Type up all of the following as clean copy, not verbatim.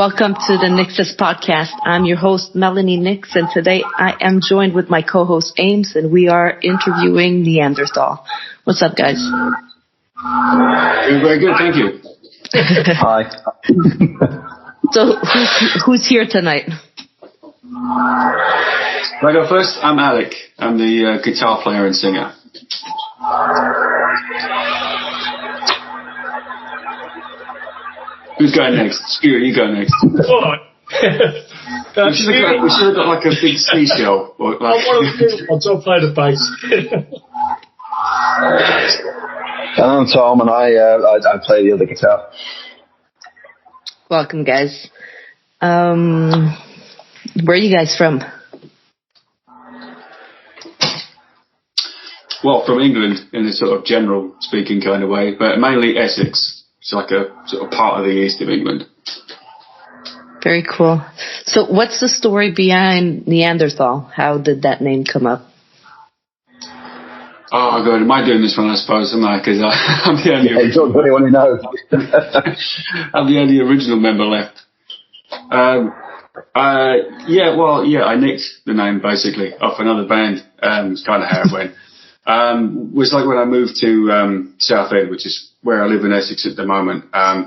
Welcome to the NYXUS Podcast. I'm your host, Melanie Nix, and today I am joined with my co-host, Ames, and we are interviewing Neanderthal. What's up, guys? Doing very good, thank you. Hi. So, who's here tonight? I go first. I'm Alec. I'm the guitar player and singer. Who's going next? Stuart, you go next. All right. We should have got like a big seashell. Or like I'm one of the good ones. I'll play the bass. I'm Tom, and I play the other guitar. Welcome, guys. Where are you guys from? Well, from England in a sort of general speaking kind of way, but mainly Essex. It's like a sort of part of the east of England. Very cool. So what's the story behind Neanderthal? How did that name come up? Oh, God, am I doing this one, I suppose, am I? Because I'm the only... Yeah, talk to anyone who knows. I'm the only original member left. I nicked the name, basically, off another band. It's kind of how it went. It was like when I moved to Southend, which is where I live in Essex at the moment. I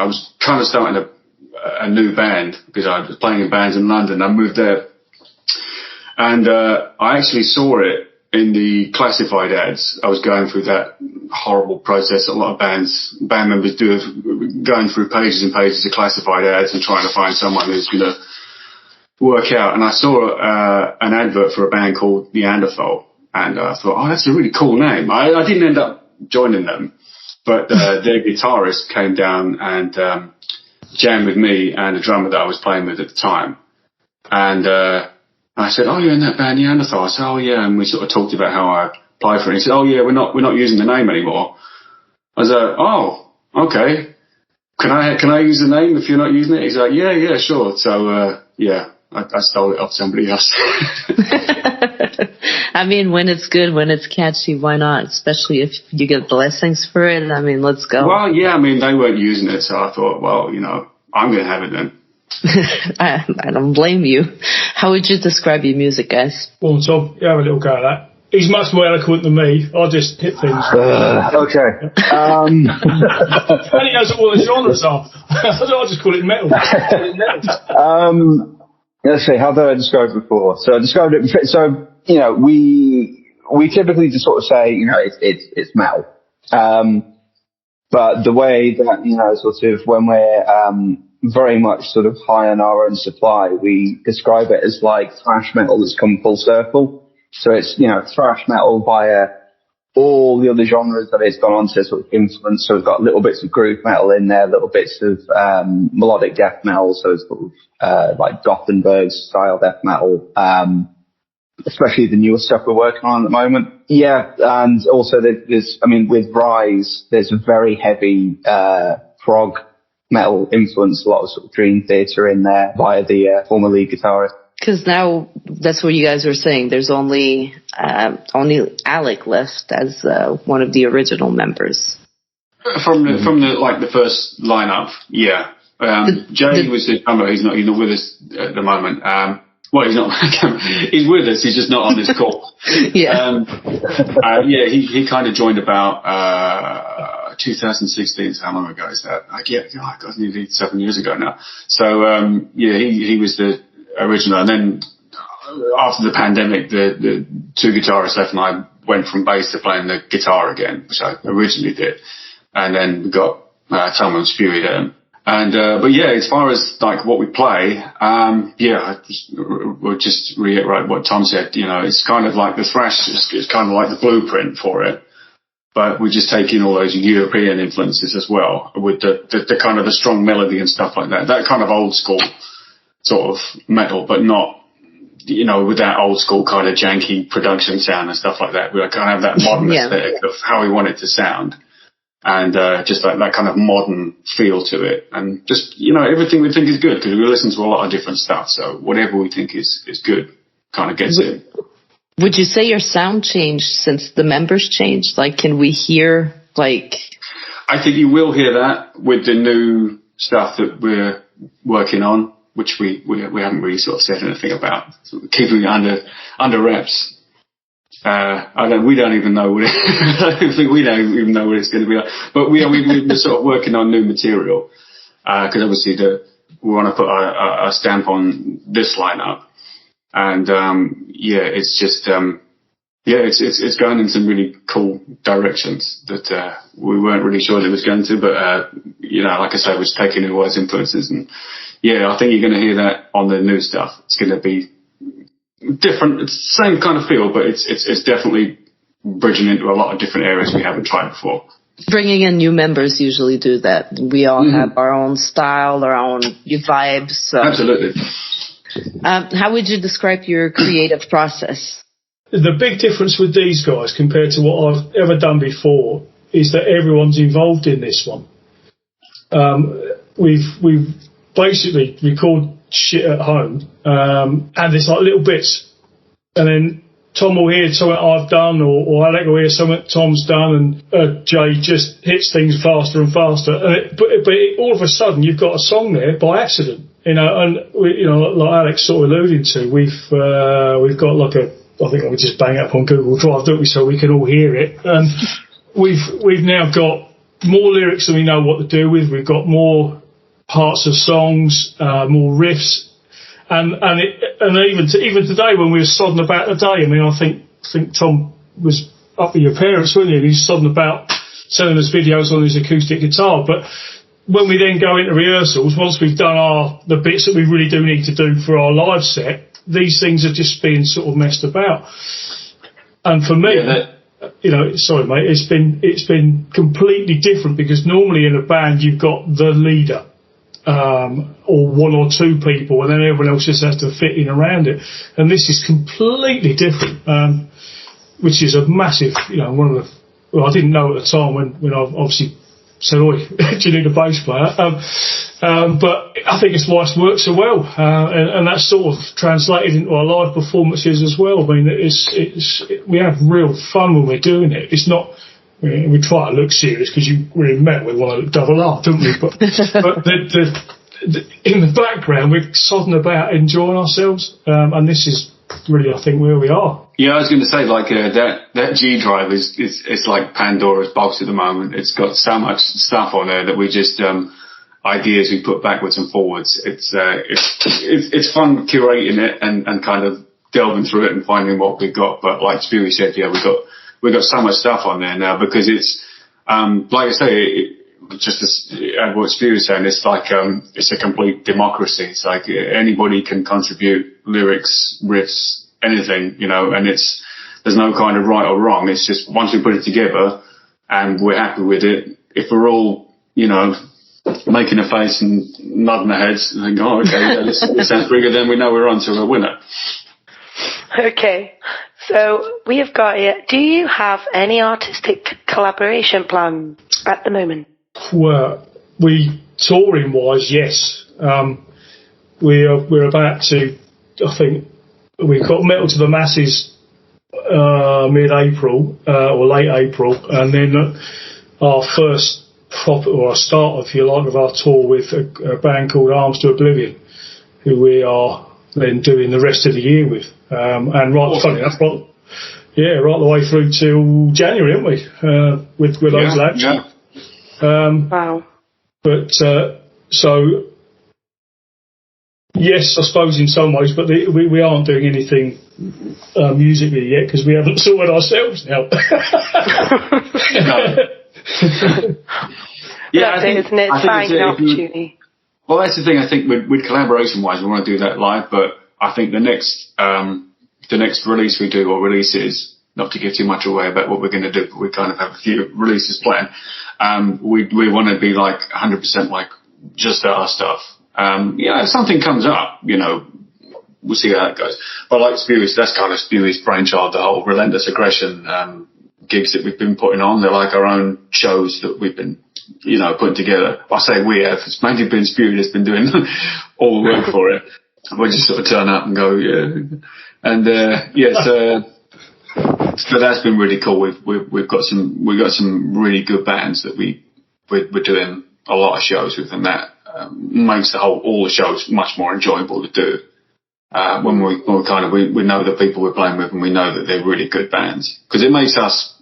was kind of starting a new band because I was playing in bands in London. I moved there, and I actually saw it in the classified ads. I was going through that horrible process a lot of band members do, of going through pages and pages of classified ads and trying to find someone who's going to work out. And I saw an advert for a band called Neanderthal, and I thought, oh, that's a really cool name. I didn't end up joining them, but their guitarist came down and jammed with me and the drummer that I was playing with at the time. And I said, oh, you're in that band Neanderthal? I said, oh, yeah. And we sort of talked about how I applied for it. He said, oh, yeah, we're not using the name anymore. I was like, oh, okay. Can I use the name if you're not using it? He's like, yeah, sure. So, I stole it off somebody else. I mean, when it's good, when it's catchy, why not? Especially if you get blessings for it. I mean, let's go. Well, yeah, I mean, they weren't using it, so I thought, well, I'm going to have it then. I don't blame you. How would you describe your music, guys? Well, Tom, you have a little go at that. He's much more eloquent than me. I just hit things. Okay. And he knows what all the genres are. I just call it metal. Let's see, how did I describe it before? So I described it, so, we typically just sort of say, it's metal. But the way that, sort of when we're, very much sort of high on our own supply, we describe it as like thrash metal that's come full circle. So it's, thrash metal via all the other genres that it's gone on to sort of influence. So we've got little bits of groove metal in there, little bits of melodic death metal, so it's sort of like Gothenburg style death metal, especially the newer stuff we're working on at the moment. Yeah, and also with Rise, there's a very heavy prog metal influence, a lot of sort of Dream Theater in there via the former lead guitarist. Because now that's what you guys were saying. There's only Alec left as one of the original members. From the first lineup, yeah. Jay was the drummer. He's not with us at the moment. He's not. He's with us. He's just not on this call. Yeah. He kind of joined about 2016. So how long ago is that? God, nearly 7 years ago now. So he was the original, and then after the pandemic, the two guitarists left, and I went from bass to playing the guitar again, which I originally did, and then we got Tom and Spewy there. And as far as like what we play, we'll just reiterate what Tom said. It's kind of like the thrash is kind of like the blueprint for it, but we just take in all those European influences as well, with the kind of the strong melody and stuff like that. That kind of old school sort of metal, but not, with that old school kind of janky production sound and stuff like that. We kind of have that modern aesthetic of how we want it to sound. And just like that kind of modern feel to it, and just everything we think is good, because we listen to a lot of different stuff. So whatever we think is good, kind of gets in. Would you say your sound changed since the members changed? Like, can we hear like? I think you will hear that with the new stuff that we're working on, which we haven't really sort of said anything about, sort of keeping it under wraps. We don't even know what I don't think we don't even know what it's going to be like. But we're sort of working on new material, because obviously we want to put a stamp on this lineup. And, it's just, it's going in some really cool directions that, we weren't really sure it was going to, but, like I say, we're just taking in all those influences. And I think you're going to hear that on the new stuff. It's going to be different. It's the same kind of feel, but it's definitely bridging into a lot of different areas we haven't tried before. Bringing in new members usually do that. We all have our own style, our own vibes. So. Absolutely. How would you describe your creative process? The big difference with these guys compared to what I've ever done before is that everyone's involved in this one. We've basically record shit at home, and there's like little bits, and then Tom will hear something I've done, or Alec will hear something Tom's done, and Jay just hits things faster and faster. But all of a sudden, you've got a song there by accident, and like Alex sort of alluded to, we've got like I think we just bang it up on Google Drive, don't we, so we can all hear it. And we've now got more lyrics than we know what to do with. We've got more parts of songs, more riffs. And even today when we were sodding about the day, I mean, I think Tom was up with your parents, wasn't he? And he's sodding about sending us videos on his acoustic guitar. But when we then go into rehearsals, once we've done the bits that we really do need to do for our live set, these things are just being sort of messed about. And for me, sorry mate, it's been completely different, because normally in a band you've got the leader, or one or two people, and then everyone else just has to fit in around it. And this is completely different, which is a massive, I didn't know at the time when I obviously said, "Oi, do you need a bass player?" But I think it's why it's worked so well, and that's sort of translated into our live performances as well. I mean, we have real fun when we're doing it. It's not. We try to look serious because you really met we want to double up, don't we? But in the background, we're sodding about enjoying ourselves, and this is really, I think, where we are. Yeah, I was going to say, like, that G drive is like Pandora's box at the moment. It's got so much stuff on there that we just ideas we put backwards and forwards. It's fun curating it and kind of delving through it and finding what we've got. But like Spewy said, we've got so much stuff on there now, because it's like I say, just as what Spewy was saying, it's like it's a complete democracy. It's like anybody can contribute lyrics, riffs, anything, and there's no kind of right or wrong. It's just once we put it together and we're happy with it, if we're all making a face and nodding our heads and think, oh, okay, this sounds pretty good, then we know we're on to a winner. Okay, so we have got here, do you have any artistic collaboration plan at the moment? Well, touring wise, yes. We're about to, I think, we've got Metal to the Masses mid-April or late April, and then our first our start, if you like, of our tour with a band called Arms to Oblivion, who we are then doing the rest of the year with. And funny enough, right the way through till January, aren't we? With those lads. Yeah. Wow. But so yes, I suppose in some ways, but we aren't doing anything musically yet because we haven't sorted ourselves out. Yeah, I think, isn't it? Finding an opportunity. Well, that's the thing. I think with collaboration-wise, we want to do that live, but I think the next release we do, or releases, not to give too much away about what we're going to do, but we kind of have a few releases planned. We want to be like 100% like just our stuff. If something comes up, we'll see how that goes. But like Spewy's, that's kind of Spewy's brainchild, the whole Relentless Aggression gigs that we've been putting on. They're like our own shows that we've been, putting together. I say we have. It's mainly been Spewy that's been doing all the work for it. We just sort of turn up and go, yeah. And, so that's been really cool. We've got some really good bands that we're doing a lot of shows with, and that makes all the shows much more enjoyable to do. When we know the people we're playing with, and we know that they're really good bands, because it makes us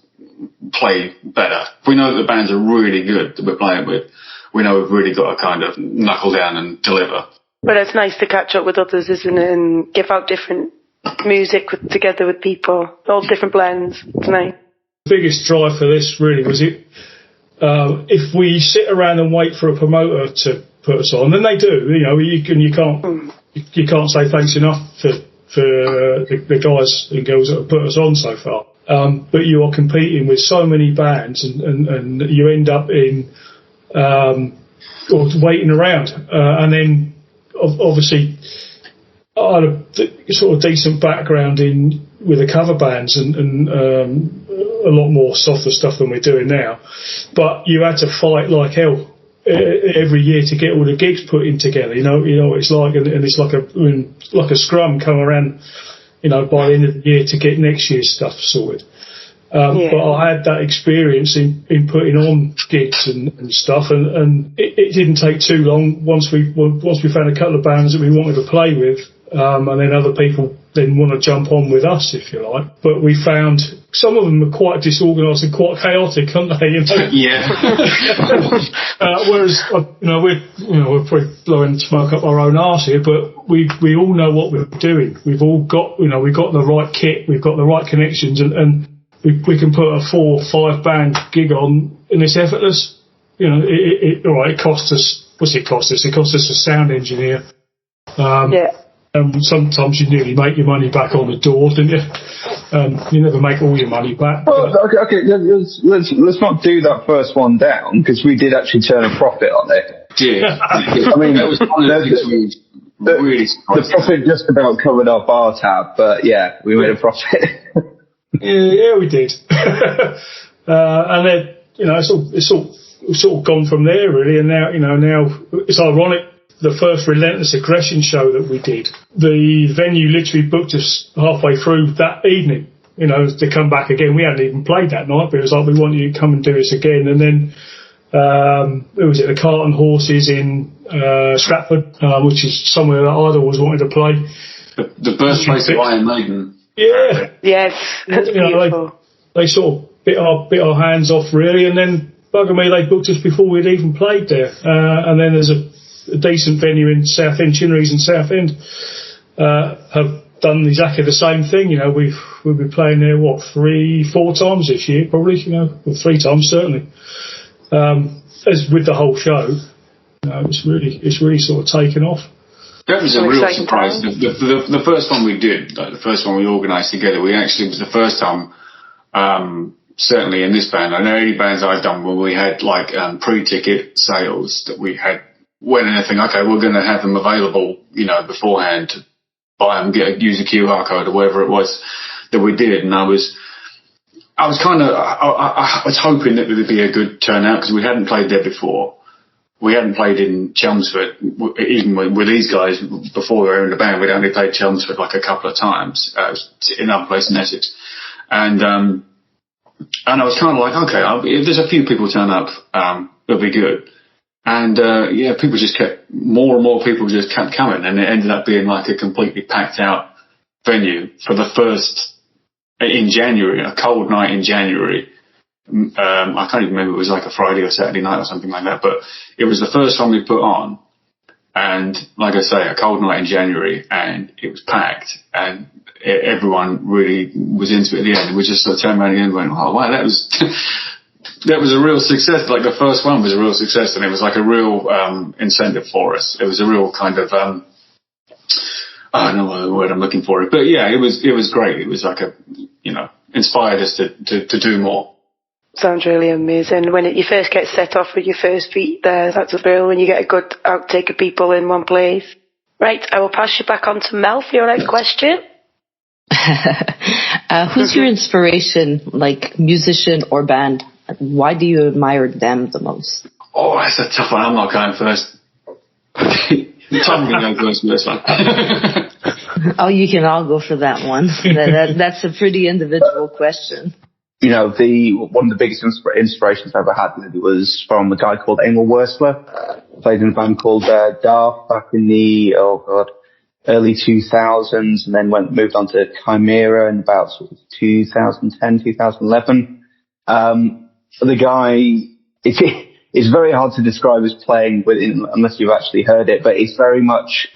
play better. If we know that the bands are really good that we're playing with, we know we've really got to kind of knuckle down and deliver. But it's nice to catch up with others, isn't it, and give out different music together with people, all different blends. It's nice. The biggest drive for this really was if we sit around and wait for a promoter to put us on, then they do. You can't say thanks enough for the guys and girls that have put us on so far. But you are competing with so many bands, and you end up in or waiting around, and then obviously I had a sort of decent background with the cover bands and a lot more softer stuff than we're doing now. But you had to fight like hell every year to get all the gigs put in together. You know what it's like, and it's like a scrum come around, by the end of the year to get next year's stuff sorted. But I had that experience in putting on gigs and stuff, and it didn't take too long once we found a couple of bands that we wanted to play with, and then other people then want to jump on with us, if you like. But we found some of them are quite disorganised and quite chaotic, aren't they? Yeah. Whereas we're probably blowing smoke up our own arse here, but we all know what we're doing. We've all got we've got the right kit, we've got the right connections, and we can put a 4 or 5 band gig on, and it's effortless. It cost us. What's it cost us? It cost us a sound engineer. Sometimes you nearly make your money back on the door, didn't you? You never make all your money back. Well, okay, let's not do that first one down, because we did actually turn a profit on it. Yeah. I mean, that was one of the things really the profit just about covered our bar tab, but yeah, we made a profit. Yeah, we did. And then it's sort of gone from there really, and now it's ironic. The first Relentless Aggression show that we did, the venue literally booked us halfway through that evening, to come back again. We hadn't even played that night, but it was like, we want you to come and do this again. And then, it was at the Cart and Horses in Stratford, which is somewhere that I'd always wanted to play. The birthplace of Iron Maiden. Yeah. Yes, that's beautiful. They sort of bit our hands off really, and then bugger me, they booked us before we'd even played there. And then there's a decent venue in Southend, Chinnery's in Southend, have done exactly the same thing. We'll be playing there 3-4 times this year, probably. Or 3 times certainly. As with the whole show, it's really sort of taken off. That was a real surprise. The first one we did, the first one we organised together, it was the first time, certainly in this band, I know any bands I've done where we had pre-ticket sales that we had went in and think, okay, we're going to have them available, beforehand to buy them, use a QR code or whatever it was that we did. And I was hoping that it would be a good turnout, because we hadn't played there before. We hadn't played in Chelmsford, even with these guys before we were in the band. We'd only played Chelmsford like a couple of times, in another place in Essex. And I was kind of like, okay, if there's a few people turn up, it'll be good. And, people just more and more people just kept coming, and it ended up being like a completely packed out venue for the first, in January, a cold night in January. I can't even remember, it was like a Friday or Saturday night or something like that, but it was the first one we put on. And like I say, a cold night in January, and it was packed, and everyone really was into it at the end. We just sort of turned around and went, oh wow, that was, that was a real success. Like the first one was a real success, and it was like a real incentive for us. It was a real kind of I don't know what the word I'm looking for, but yeah, it was great. It was like inspired us to do more. Sounds really amazing. When you first get set off with your first beat there, that's a thrill when you get a good outtake of people in one place. Right, I will pass you back on to Mel for your next question. Who's your inspiration, like musician or band? Why do you admire them the most? Oh, that's a tough one. I'm not going first. Tom can go first for this one. Oh, you can all go for that one. That's a pretty individual question. One of the biggest inspirations I ever had was from a guy called Emil Wurzler. played in a band called Daft back in the early 2000s, and then moved on to Chimera in about sort of 2010, 2011. The guy, it's very hard to describe his playing unless you've actually heard it, but it's very much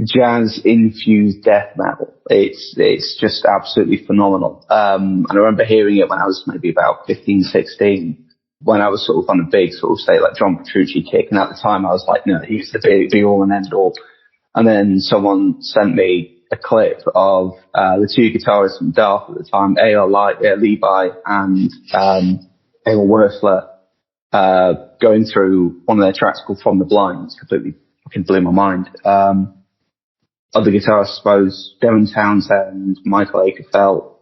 jazz infused death metal. It's just absolutely phenomenal. And I remember hearing it when I was maybe about 15, 16, when I was sort of on a big sort of say like John Petrucci kick, and at the time I was like, no, he's the be all and end all. And then someone sent me a clip of the two guitarists from Daft at the time, A.L. Levi and Emil Wurzler, going through one of their tracks called From the Blind. It's completely fucking blew my mind. Other guitarists, I suppose, Devon Townsend, Michael Akerfeld.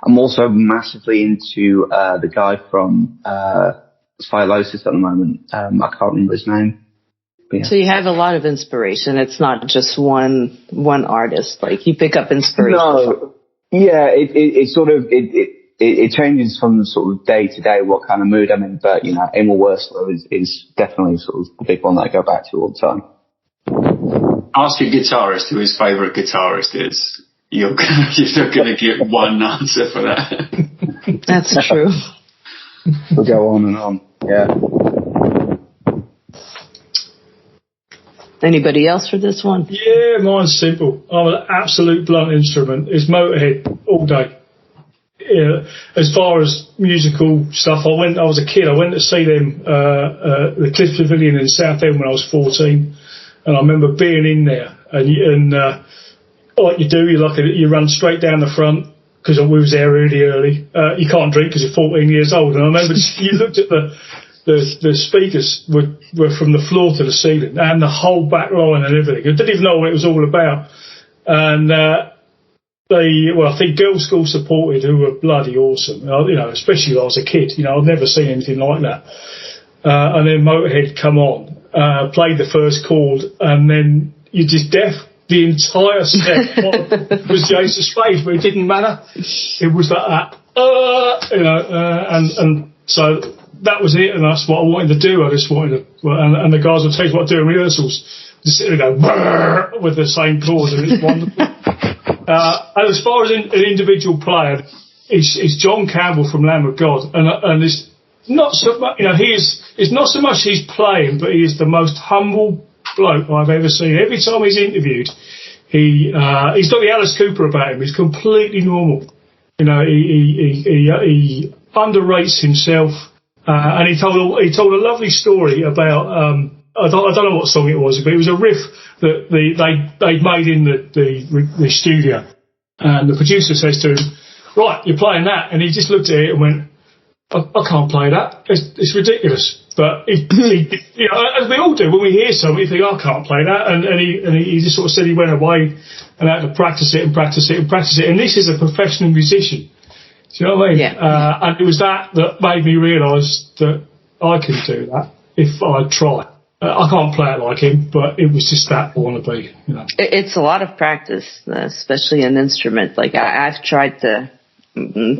I'm also massively into the guy from Stylosis at the moment. I can't remember his name. Yeah. So you have a lot of inspiration. It's not just one artist. Like you pick up inspiration. No, yeah, it sort of it changes from sort of day to day what kind of mood I'm in. But Emil Wurzler is definitely sort of the big one that I go back to all the time. Ask a guitarist who his favourite guitarist is. You're not going to get one answer for that. That's true. We'll go on and on. Yeah. Anybody else for this one? Yeah, mine's simple. I'm an absolute blunt instrument. It's Motorhead all day. Yeah. As far as musical stuff, I was a kid. I went to see them, the Cliff Pavilion in Southend when I was 14, and I remember being in there, and like you do, you run straight down the front because we was there really early. You can't drink because you're 14 years old, and I remember you looked at the speakers were from the floor to the ceiling, and the whole back line and everything. I didn't even know what it was all about. And I think Girls' School Supported, who were bloody awesome. Especially when I was a kid. I'd never seen anything like that. And then Motorhead come on, played the first chord, and then you're just deaf. The entire set was Jason Spade, but it didn't matter. It was like that, and so that was it, and that's what I wanted to do. I just wanted to, and the guys would tell you what to do in rehearsals. Just sit there and go with the same chords, and it's wonderful. And as far as an individual player, it's John Campbell from Lamb of God, and it's not so much. It's not so much he's playing, but he is the most humble bloke I've ever seen. Every time he's interviewed, he's got the Alice Cooper about him. He's completely normal. He underrates himself, and he told a lovely story about I don't know what song it was, but it was a riff that they'd made in the studio, and the producer says to him, "Right, you're playing that," and he just looked at it and went, I can't play that. It's ridiculous. But he as we all do when we hear something, you think, I can't play that. And he just sort of said he went away and had to practice it and practice it and practice it. And this is a professional musician. Do you know what I mean? Yeah. And it was that made me realise that I can do that if I try. I can't play it like him, but it was just that I want to be. It's a lot of practice, especially an instrument. Like I've tried to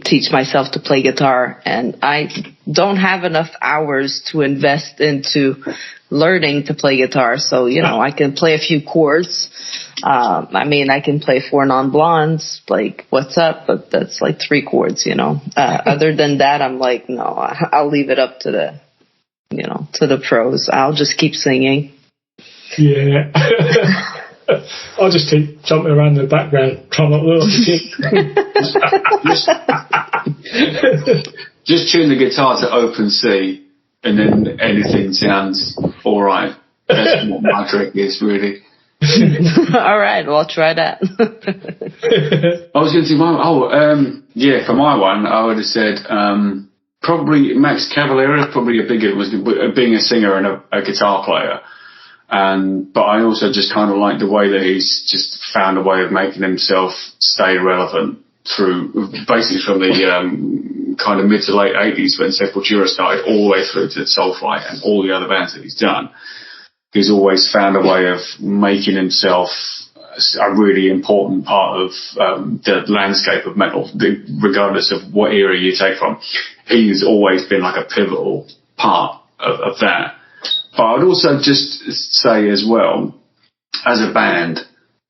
teach myself to play guitar, and I don't have enough hours to invest into learning to play guitar. So, I can play a few chords. I can play Four Non-Blondes, like What's Up, but that's like 3 chords, Other than that, I'm like, no, I'll leave it up to the pros. I'll just keep singing. Yeah. I'll just keep jumping around in the background, trying not to look Just tune the guitar to open C, and then anything sounds all right. That's what my trick is, really. All right, well, I'll try that. I was going to say, for my one, I would have said probably Max Cavalera, probably being a singer and a guitar player. But I also just kind of like the way that he's just found a way of making himself stay relevant through, basically from the kind of mid to late 80s when Sepultura started, all the way through to Soulfly and all the other bands that he's done. He's always found a way of making himself a really important part of the landscape of metal, regardless of what era you take from. He's always been like a pivotal part of that. But I'd also just say as well, as a band,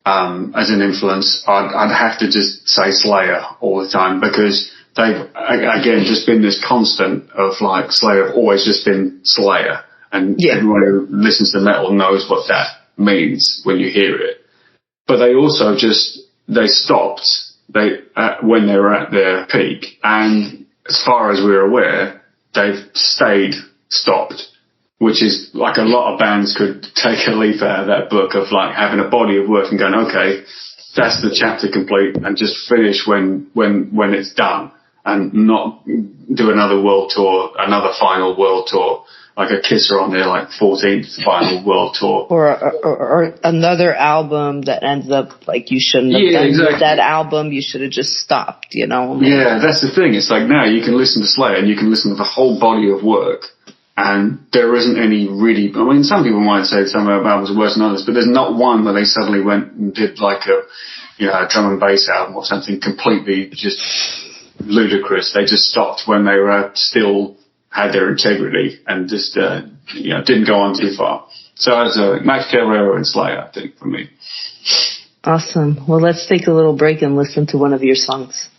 as an influence, I'd have to just say Slayer all the time, because they've, again, just been this constant of like, Slayer have always just been Slayer. And everyone who listens to metal knows what that means when you hear it. But they also they stopped when they were at their peak. And as far as we're aware, they've stayed stopped, which is like a lot of bands could take a leaf out of that book of like having a body of work and going, okay, that's the chapter complete, and just finish when it's done, and not do another world tour, another final world tour, like a Kiss are on their like 14th final world tour. Or another album that ends up like you shouldn't have done with that album, you should have just stopped, you know? Yeah, that's the thing. It's like now you can listen to Slayer and you can listen to the whole body of work, and there isn't any really, I mean, some people might say some albums are worse than others, but there's not one where they suddenly went and did like a drum and bass album or something completely just ludicrous. They just stopped when they were still had their integrity and just, didn't go on too far. So as Max Cavalera and Slayer, I think, for me. Awesome. Well, let's take a little break and listen to one of your songs.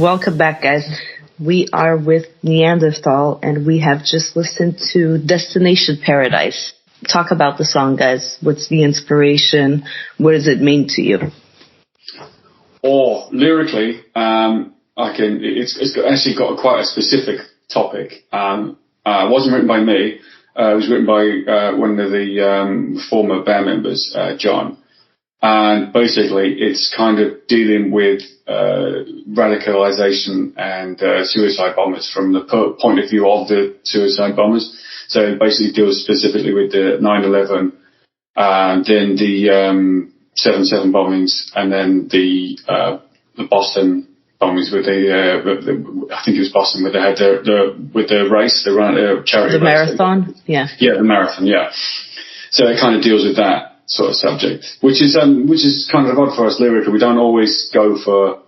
Welcome back, guys. We are with Neanderthal, and we have just listened to Destination Paradise. Talk about the song, guys. What's the inspiration? What does it mean to you? Or lyrically, it's actually got quite a specific topic. It wasn't written by me. It was written by one of the former band members, John. And basically, it's kind of dealing with radicalization and suicide bombers from the point of view of the suicide bombers. So it basically deals specifically with the 9/11, then the 7/7 bombings, and then the Boston bombings with I think it was Boston, where they had with the race, the charity the race. marathon, yeah. Yeah, the marathon, yeah. So it kind of deals with that sort of subject, which is kind of odd for us lyrically. We don't always go for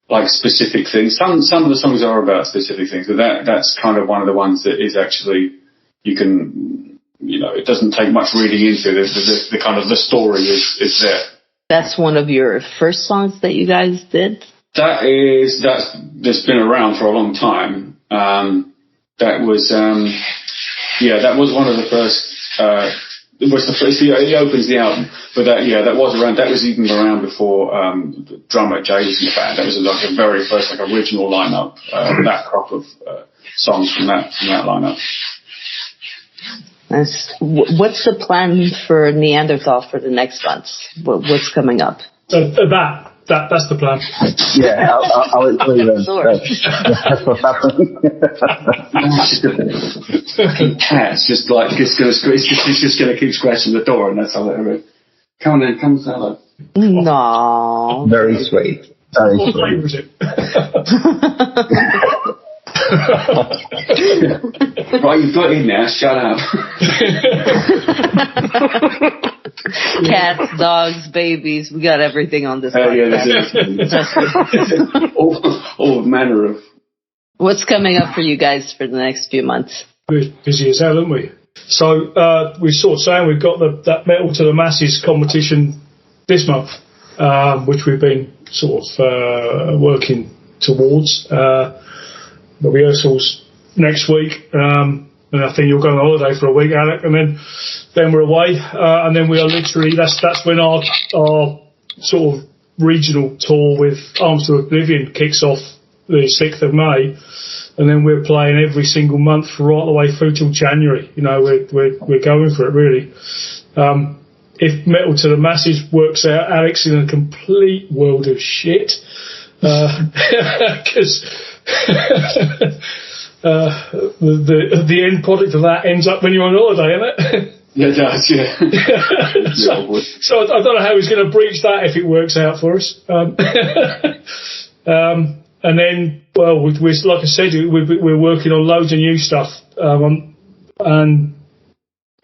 like specific things. Some of the songs are about specific things, but that's kind of one of the ones that is actually, you can, it doesn't take much reading into. The kind of the story is there. That's one of your first songs that you guys did? That's been around for a long time. That was one of the first. It was the first. It opens the album, but that was around. That was even around before the drummer Jay was in the band. That was like the very first original lineup. That crop of songs from that lineup. Nice. What's the plan for Neanderthal for the next months? What's coming up? That's the plan. Yeah, I'll agree then. That's what's happening. Cat's just gonna keep scratching the door, and that's how it. Come on in, come Sally. No. Very sweet. What flavour is it? Right, you've got in now. Shut up. Cats, dogs, babies, we got everything on this podcast. all manner of. What's coming up for you guys for the next few months? We're busy as hell, aren't we? So we're sort of saying we've got that Metal to the Masses competition this month, which we've been sort of working towards. The rehearsals next week. And I think you'll go on holiday for a week, Alec, and then we're away, and then we are literally, that's when our sort of regional tour with Arms to Oblivion kicks off the 6th of May, and then we're playing every single month right the way through till January. We're going for it, really. If Metal to the Masses works out, Alec's in a complete world of shit, because the end product of that ends up when you're on holiday, isn't it? Yeah, it does, yeah. so I don't know how he's going to breach that if it works out for us. And then, well, we're like I said, we're working on loads of new stuff, and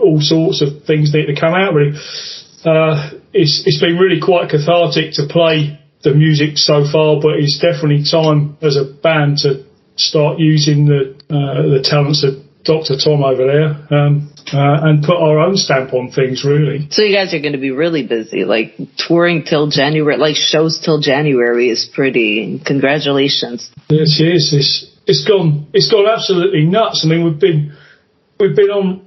all sorts of things need to come out, really. It's been really quite cathartic to play the music so far, but it's definitely time as a band to start using the talents of Dr. Tom over there, and put our own stamp on things, really. So you guys are going to be really busy, like touring till January, like shows till January is pretty. Congratulations. Yes, it's gone absolutely nuts. I mean, we've been on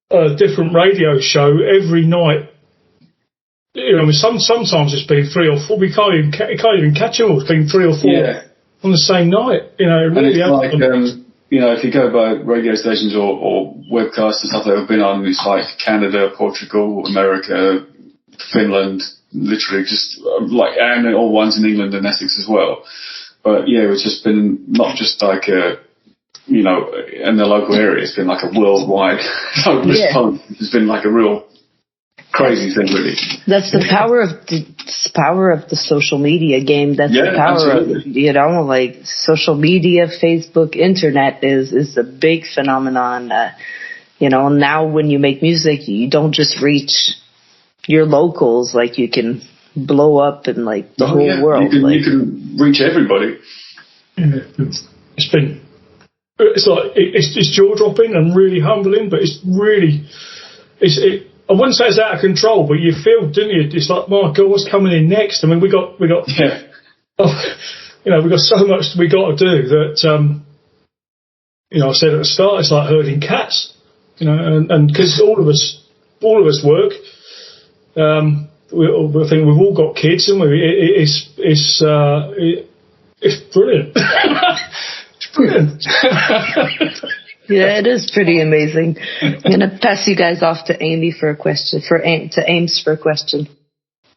a different radio show every night. Sometimes it's been 3 or 4. We can't even catch them all. It's been 3 or 4 on the same night. And it's like, if you go by radio stations or webcasts and stuff that have been on, it's like Canada, Portugal, America, Finland, literally just and all ones in England and Essex as well. But yeah, it's just been not just like in the local area. It's been like a worldwide response. It's been like a real crazy thing, really. That's the power of the social media game. That's the power absolutely. Of like social media, Facebook, internet is a big phenomenon. Now when you make music, you don't just reach your locals, like you can blow up in like the whole world. You can reach everybody. Yeah. It's jaw dropping and really humbling, but it's really I wouldn't say it's out of control, but you feel, didn't you? It's like, my God, what's coming in next? I mean, we got we've got so much we got to do that, I said at the start, it's like herding cats, and because all of us work. I think we've all got kids, and it's brilliant. It's brilliant. Yeah, it is pretty amazing. I'm going to pass you guys off to Amy for a question, to Ames for a question.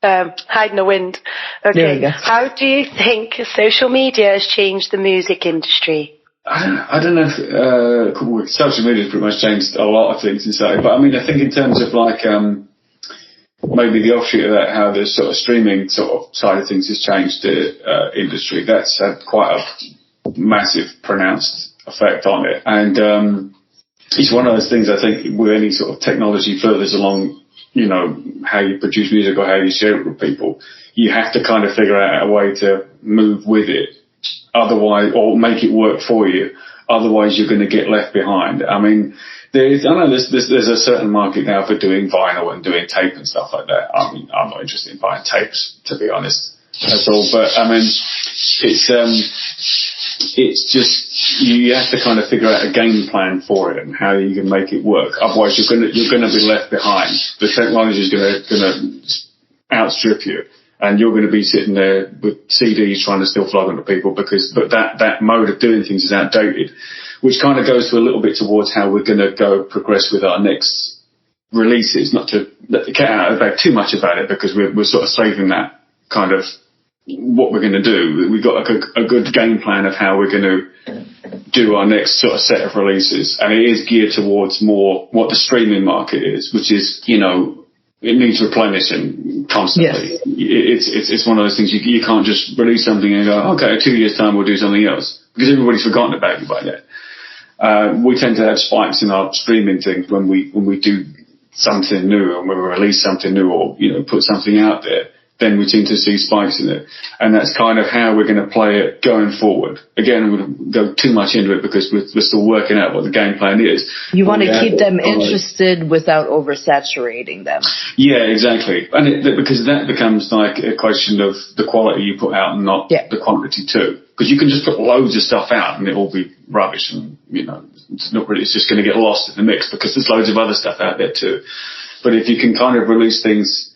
Hide in the wind. Okay. There you go. How do you think social media has changed the music industry? I don't know if social media has pretty much changed a lot of things inside, but I mean, I think in terms of like maybe the offshoot of that, how the sort of streaming sort of side of things has changed the industry. That's had quite a massive, pronounced effect on it, and it's one of those things. I think with any sort of technology furthers along, how you produce music or how you share it with people, you have to kind of figure out a way to move with it, otherwise, or make it work for you. Otherwise, you're going to get left behind. I mean, there's a certain market now for doing vinyl and doing tape and stuff like that. I mean, I'm not interested in buying tapes, to be honest, at all. But I mean, it's just you have to kind of figure out a game plan for it and how you can make it work. Otherwise, you're going to be left behind. The technology is going to outstrip you, and you're going to be sitting there with CDs trying to still flood onto people but that mode of doing things is outdated, which kind of goes to a little bit towards how we're going to progress with our next releases. Not to let the cat out of the bag too much about it, because we're sort of saving that kind of what we're going to do. We've got a good game plan of how we're going to do our next sort of set of releases, and it is geared towards more what the streaming market is, which is, it needs replenishing constantly. Yes. It's one of those things you can't just release something and go, okay, 2 years time we'll do something else, because everybody's forgotten about you by then. We tend to have spikes in our streaming things when we do something new, and when we release something new, or put something out there, then we seem to see spikes in it. And that's kind of how we're going to play it going forward. Again, we wouldn't go too much into it because we're still working out what the game plan is. You want to keep them interested without oversaturating them. Yeah, exactly. And because that becomes like a question of the quality you put out and not the quantity too. Because you can just put loads of stuff out and it'll be rubbish, and it's not really, it's just going to get lost in the mix because there's loads of other stuff out there too. But if you can kind of release things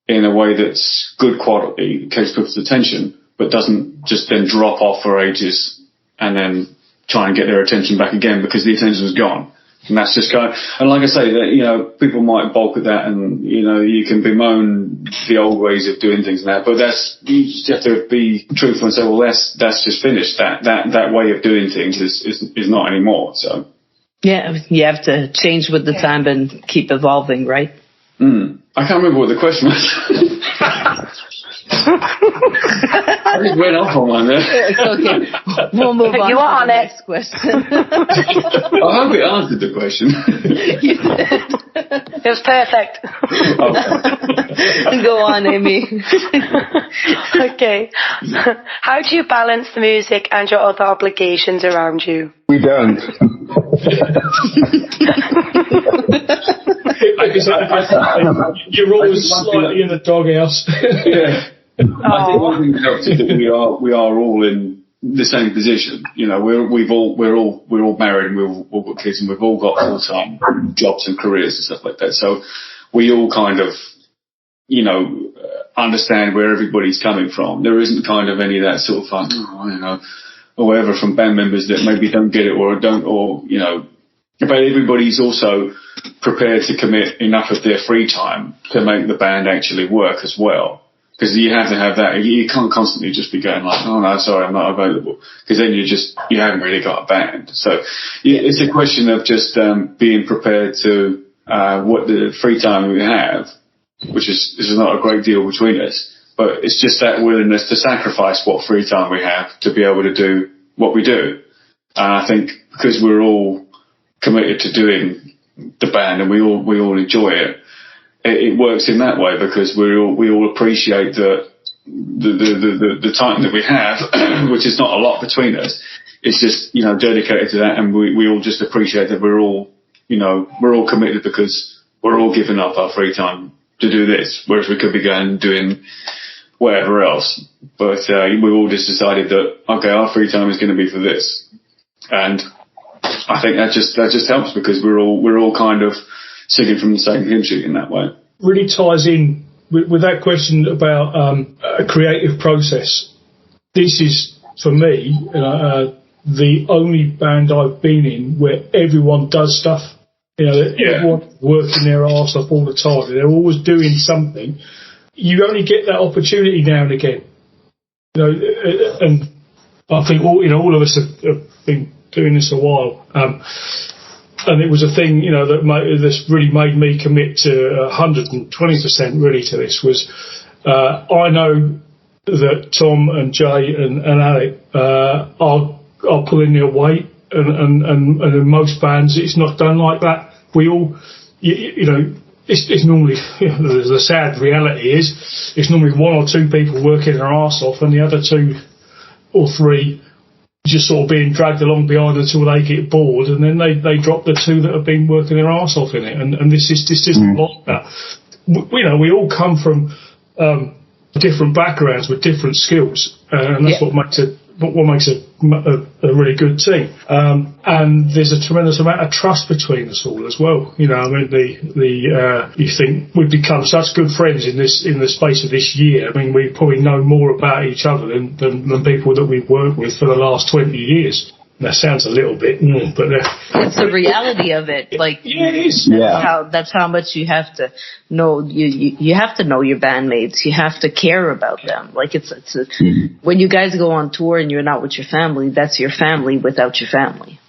in a way that's good quality, catches people's attention, but doesn't just then drop off for ages and then try and get their attention back again because the attention is gone. And that's just kind of, and like I say, that people might balk at that, and you can bemoan the old ways of doing things and that, but you just have to be truthful and say, well, that's just finished. That way of doing things is not anymore. So yeah, you have to change with the time and keep evolving, right? I can't remember what the question was. I just went off on one there. It's okay. We'll move on to the next question. I hope it answered the question. You did. It was perfect. Okay. Go on, Amy. Okay. How do you balance the music and your other obligations around you? We don't. You're always slightly in the doghouse. Yeah. I think one thing that helps is that we are all in the same position. We're all married, and we've all got kids, and we've all got full-time jobs and careers and stuff like that. So we all kind of, understand where everybody's coming from. There isn't kind of any of that sort of fun, or whatever, from band members that maybe don't get it but everybody's also prepared to commit enough of their free time to make the band actually work as well. Because you have to have that. You can't constantly just be going like, oh no, sorry, I'm not available. Because then you haven't really got a band. So it's a question of just being prepared to what the free time we have, which is not a great deal between us, but it's just that willingness to sacrifice what free time we have to be able to do what we do. And I think because we're all committed to doing the band and we all enjoy it, it works in that way, because we all appreciate the time that we have, which is not a lot between us. It's just, dedicated to that, and we all just appreciate that we're all committed, because we're all giving up our free time to do this, whereas we could be going and doing whatever else. But we all just decided that, okay, our free time is going to be for this. And I think that just helps, because we're all kind of singing from the same hymn sheet in that way. Really ties in with that question about a creative process. This is, for me, the only band I've been in where everyone does stuff. Everyone's working their arse off all the time. They're always doing something. You only get that opportunity now and again. And I think all of us have been doing this a while. And it was a thing, that's really made me commit to 120% really to this. Was I know that Tom and Jay and Alec are pulling their weight, and in most bands it's not done like that. We all, it's normally, the sad reality is, it's normally one or two people working their arse off, and the other two or three just sort of being dragged along behind until they get bored, and then they drop the two that have been working their arse off in it. And this isn't like that. We all come from different backgrounds with different skills, and that's what makes it a really good team. And there's a tremendous amount of trust between us all as well. You think we've become such good friends in the space of this year. I mean, we probably know more about each other than people that we've worked with for the last 20 years. That sounds a little bit, but it's the reality of it. Like, yeah, it is. That's how much you have to know. You have to know your bandmates. You have to care about them. Like, when you guys go on tour and you're not with your family, that's your family without your family.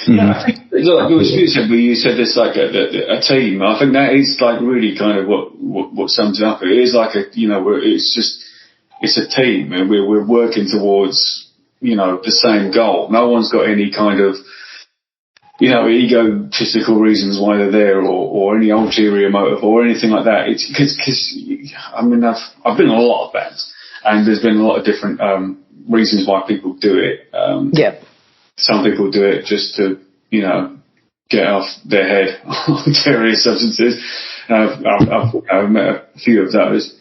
I think, you said this like a team. I think that is like really kind of what sums it up. It is like it's a team, and we're working towards the same goal. No one's got any kind of, egotistical reasons why they're there, or any ulterior motive or anything like that. It's because I've been in a lot of bands, and there's been a lot of different reasons why people do it. Some people do it just to, get off their head on various substances. I've met a few of those.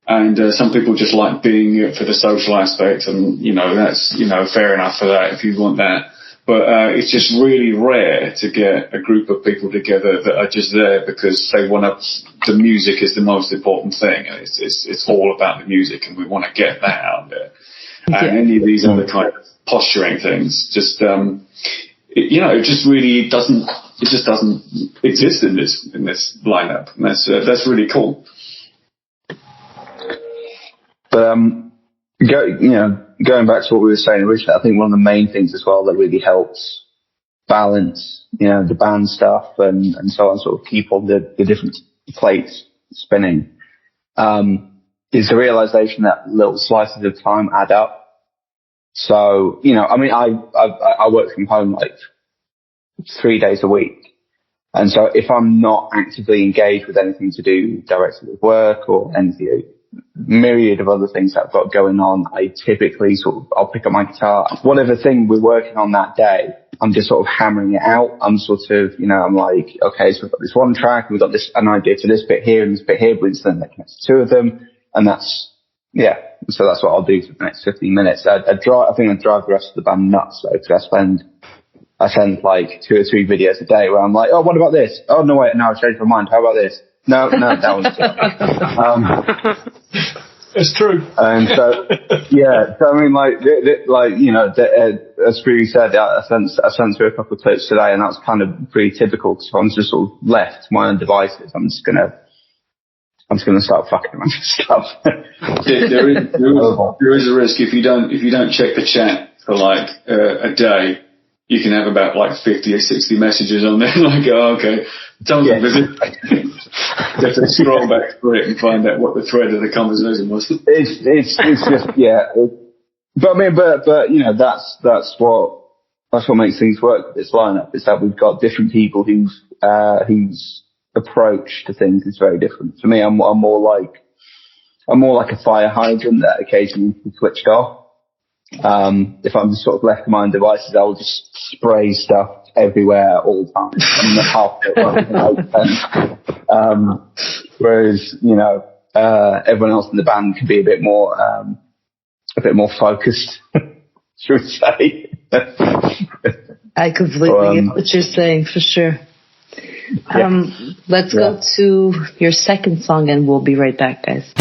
And some people just like being it for the social aspect, and that's fair enough for that if you want that. But it's just really rare to get a group of people together that are just there because they want the music is the most important thing, and it's all about the music, and we want to get that out there. And any of these other kind of posturing things, just it just really doesn't exist in this lineup, and that's really cool. But going back to what we were saying originally, I think one of the main things as well that really helps balance, the band stuff and so on, sort of keep all the different plates spinning, is the realization that little slices of time add up. So, I work from home like 3 days a week. And so if I'm not actively engaged with anything to do directly with work or anything, myriad of other things that I've got going on, I typically I'll pick up my guitar, whatever thing we're working on that day, I'm just sort of hammering it out. I'm I'm like, okay, so we've got this one track, we've got an idea for this bit here and this bit here, but then that connects the two of them, and so that's what I'll do for the next 15 minutes. I think I drive the rest of the band nuts though, because I send like 2 or 3 videos a day where I'm like, oh, what about this? Oh, no, wait, no, I've changed my mind. How about this? No, that one's it's true. And so, so I mean, as Free said, I sent through a couple of clips today, and that's kind of pretty typical, because I'm just sort of left to my own devices. I'm just gonna start fucking around with stuff. there is a risk if you don't check the chat for like a day. You can have about like 50 or 60 messages on there, like, oh, okay, tell me visit. You have to scroll back through it and find out what the thread of the conversation was. It's just, But that's what makes things work with this lineup, is that we've got different people whose approach to things is very different. For me, I'm more like a fire hydrant that occasionally is switched off. If I'm just sort of left to my own devices, I'll just spray stuff everywhere all the time. I'm not half it. Whereas, everyone else in the band can be a bit more focused, should we say. I completely get what you're saying, for sure. Let's go to your second song, and we'll be right back, guys.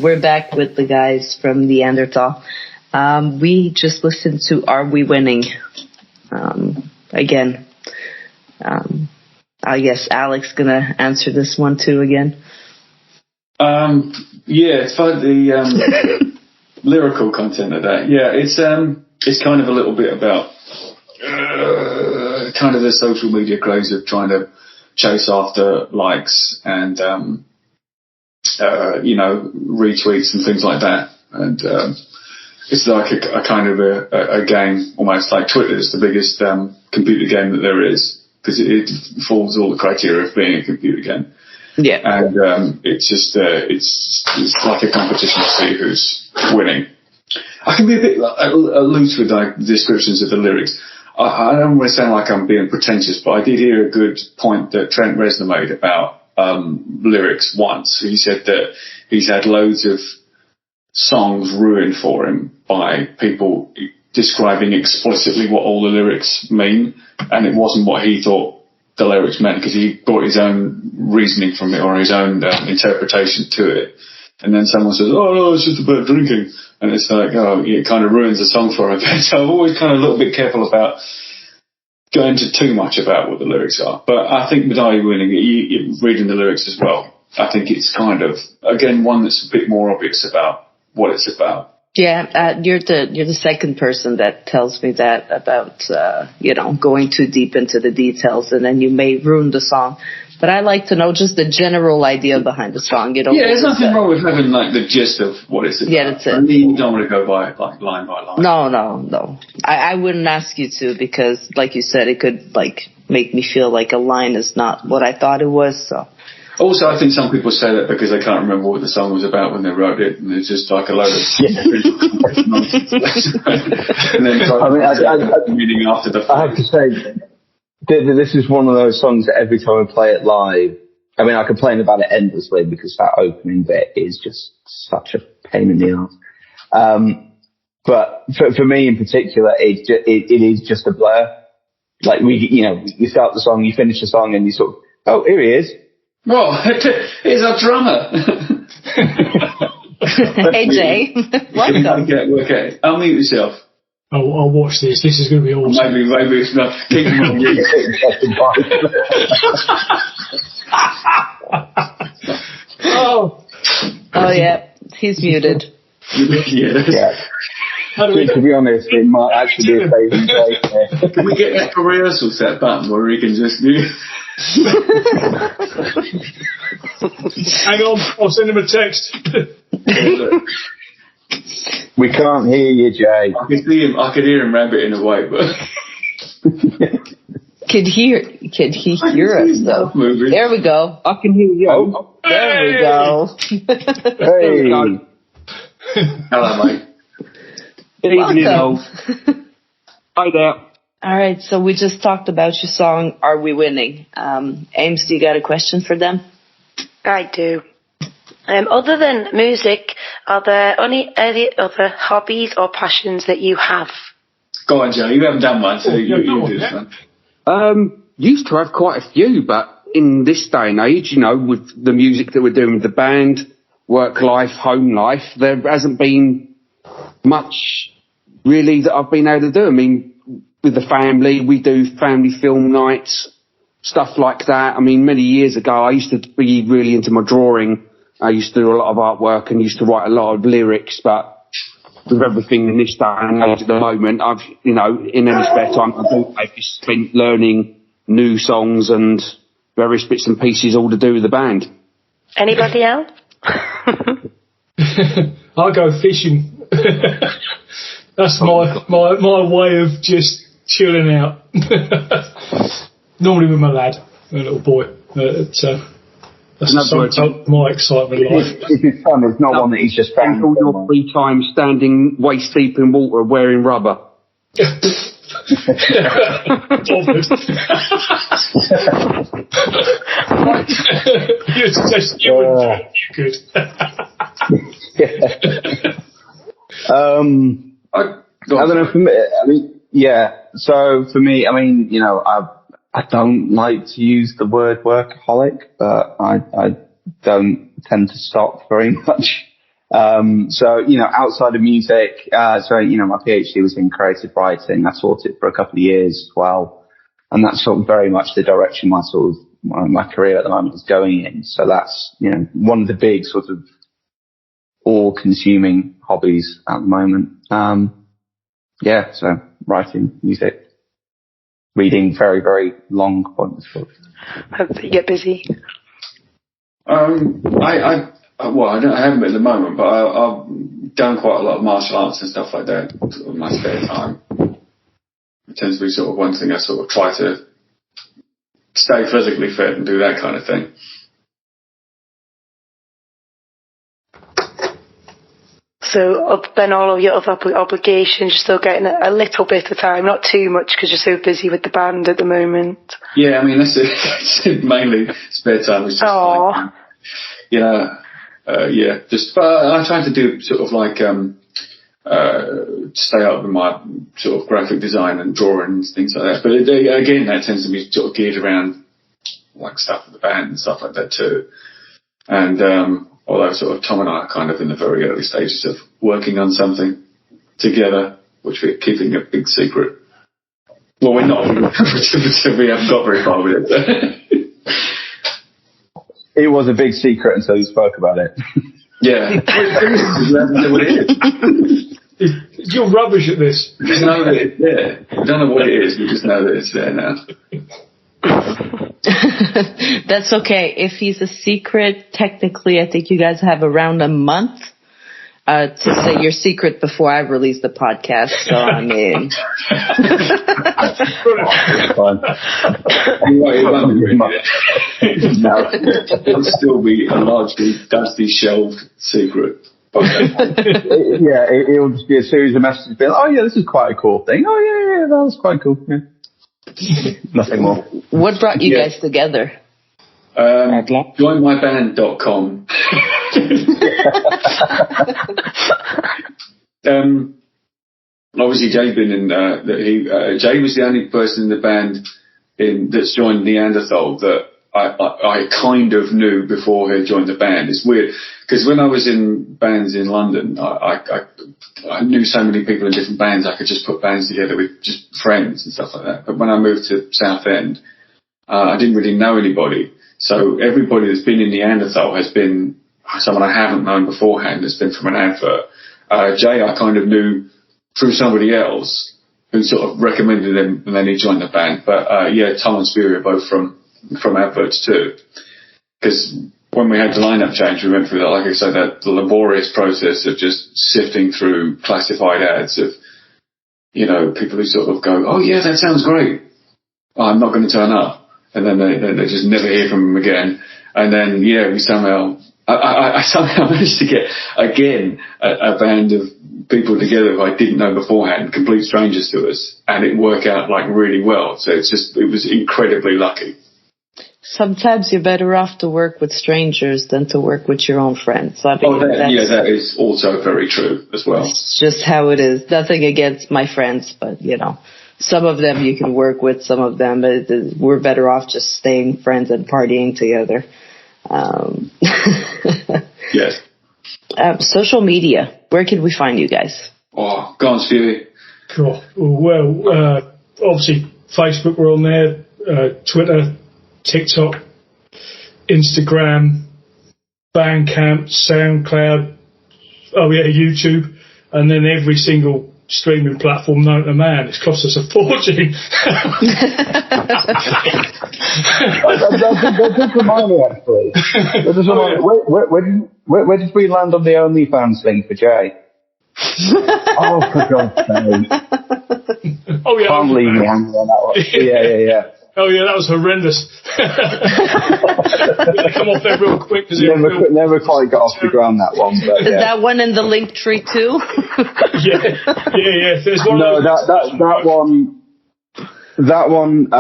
We're back with the guys from Neanderthal. We just listened to Are We Winning? Again, I guess Alex gonna answer this one too again. It's for the lyrical content of that. Yeah, it's kind of a little bit about kind of the social media craze of trying to chase after likes and retweets and things like that. And it's like a kind of a game, almost like Twitter is the biggest computer game that there is, because it falls all the criteria of being a computer game. Yeah. And it's just it's like a competition to see who's winning. I can be a bit loose with like descriptions of the lyrics. I don't want to sound like I'm being pretentious, but I did hear a good point that Trent Reznor made about lyrics once. He said that he's had loads of songs ruined for him by people describing explicitly what all the lyrics mean, and it wasn't what he thought the lyrics meant, because he brought his own reasoning from it or his own interpretation to it. And then someone says, "Oh no, it's just about drinking," and it's like, oh, it kind of ruins the song for him. So I'm always kind of a little bit careful about going into too much about what the lyrics are. But I think with Are You Winning, reading the lyrics as well, I think it's kind of, again, one that's a bit more obvious about what it's about. Yeah, you're the second person that tells me that about going too deep into the details, and then you may ruin the song. But I like to know just the general idea behind the song. Yeah, there's nothing wrong with having like the gist of what it's about. Yeah, that's it. I mean, you don't want to go by like line by line. No. I wouldn't ask you to, because, like you said, it could like make me feel like a line is not what I thought it was. So. Also, I think some people say that because they can't remember what the song was about when they wrote it, and it's just like a load of nonsense. And then meaning after the fact. I have to say, this is one of those songs that every time I play it live, I mean, I complain about it endlessly because that opening bit is just such a pain in the ass. But for me in particular, it is just a blur. Like you start the song, you finish the song, and you sort of, oh, here he is. Well, here's our drummer. Hey, Jay. Welcome. Okay. Unmute yourself. I'll watch this. This is going to be awesome. Maybe it's not. Keep him on mute. Oh, yeah. He's muted. Yeah. To be honest, it might actually be a saving grace here. Can we get that for rehearsal set button where we can just do? Hang on, I'll send him a text. We can't hear you, Jay. I could hear him rabbiting away, but Could he hear us though? Moving. There we go. I can hear you. Oh, there we go. Hey. Hello, mate. Good evening, all. Hi there. All right, so we just talked about your song, Are We Winning? Ames, do you got a question for them? I do. Other than music, are there any other hobbies or passions that you have? Go on, Joe. You haven't done one, so you do this one. Used to have quite a few, but in this day and age, with the music that we're doing with the band, work life, home life, there hasn't been much really that I've been able to do. I mean, with the family, we do family film nights, stuff like that. I mean, many years ago, I used to be really into my drawing. I used to do a lot of artwork and used to write a lot of lyrics, but with everything in this day and age at the moment, I've, in any spare time I've just spent learning new songs and various bits and pieces all to do with the band. Anybody else? I go fishing. That's my way of just chilling out. Normally with my lad, a little boy. That's my excitement in life. If his son is not one that he's just found. All your free time standing waist deep in water wearing rubber. You're good. I don't know. For me, I mean, yeah. So for me, I mean, I don't like to use the word workaholic, but I don't tend to stop very much. So, outside of music, my PhD was in creative writing. I taught it for a couple of years as well. And that's sort of very much the direction my sort of my career at the moment is going in. So that's, you know, one of the big sort of all-consuming hobbies at the moment. Yeah, so writing, music, reading very, very long pointless books. Hope you get busy. I haven't at the moment, but I've done quite a lot of martial arts and stuff like that sort of in my spare time. It tends to be sort of one thing I sort of try to stay physically fit and do that kind of thing. So then all of your other obligations, you're still getting a little bit of time, not too much because you're so busy with the band at the moment. Yeah, I mean, that's it. It's mainly spare time. It's just like, you know, yeah, just, I try to do sort of like, stay up with my sort of graphic design and drawing and things like that. But again, that tends to be sort of geared around like stuff with the band and stuff like that too. And, although sort of Tom and I are kind of in the very early stages of working on something together, which we're keeping a big secret. Well, we're not. We haven't got very far with it. It was a big secret until you spoke about it. Yeah. What it is. You're rubbish at this. We just know that it's there. We don't know what it is, we just know that it's there now. That's okay. If he's a secret, technically, I think you guys have around a month to say your secret before I release the podcast. So, I mean. It'll still be a largely dusty shelved secret. It'll just be a series of messages being like, oh yeah, this is quite a cool thing. Oh yeah, that was quite cool. Yeah. Nothing more. What brought you guys together? Joinmyband.com. Obviously, Jay's been in. Jay was the only person in the band that's joined Neanderthal that I kind of knew before he joined the band. It's weird because when I was in bands in London, I knew so many people in different bands. I could just put bands together with just friends and stuff like that. But when I moved to Southend, I didn't really know anybody. So everybody that's been in Neanderthal has been someone I haven't known beforehand. That's been from an advert. Jay, I kind of knew through somebody else who sort of recommended him, and then he joined the band. But Tom and Spiri are both from adverts too. Because when we had the lineup change, we went through that, like I said, the laborious process of just sifting through classified ads of, you know, people who sort of go, oh yeah, that sounds great. Oh, I'm not going to turn up. And then they just never hear from them again. And then, we somehow, I somehow managed to get, again, a band of people together who I didn't know beforehand, complete strangers to us, and it worked out like really well. So it was incredibly lucky. Sometimes you're better off to work with strangers than to work with your own friends. I mean, that is also very true as well. It's just how it is. Nothing against my friends, but, you know, some of them you can work with, some of them we're better off just staying friends and partying together. Yes. Social media, where can we find you guys? Oh, go on, Spiri. Cool. Well, obviously, Facebook, we're on there, Twitter, TikTok, Instagram, Bandcamp, SoundCloud, YouTube, and then every single streaming platform known to man. It's cost us a fortune. That does remind me, actually. Where did we land on the OnlyFans thing for Jay? Oh, for God's sake. Oh, yeah. Can't leave me hanging on that one. Yeah. Oh yeah, that was horrendous. Come off there real quick. Never quite got off the ground, that one. But, Is that one in the link tree too? yeah. There's one. No, that one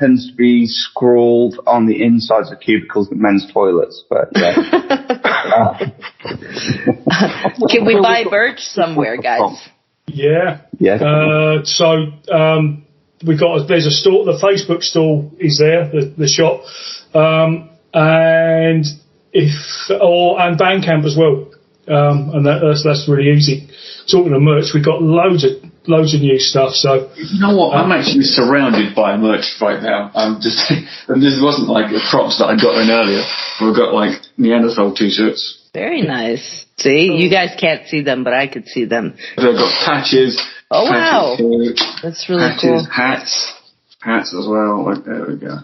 tends to be scrawled on the insides of cubicles at men's toilets. But yeah. Can we buy merch somewhere, guys? Yeah. There's a store, the Facebook store is there, the shop, and Bandcamp as well, and that's really easy. Talking of merch, we've got loads of loads of new stuff. So you know what? I'm actually surrounded by merch right now. I'm just, and this wasn't like the props that I got in earlier. We've got like Neanderthal t-shirts. Very nice. See, you guys can't see them, but I could see them. They've got patches. Oh, wow. Shirts, that's really patches, cool. Hats as well. Like, there we go.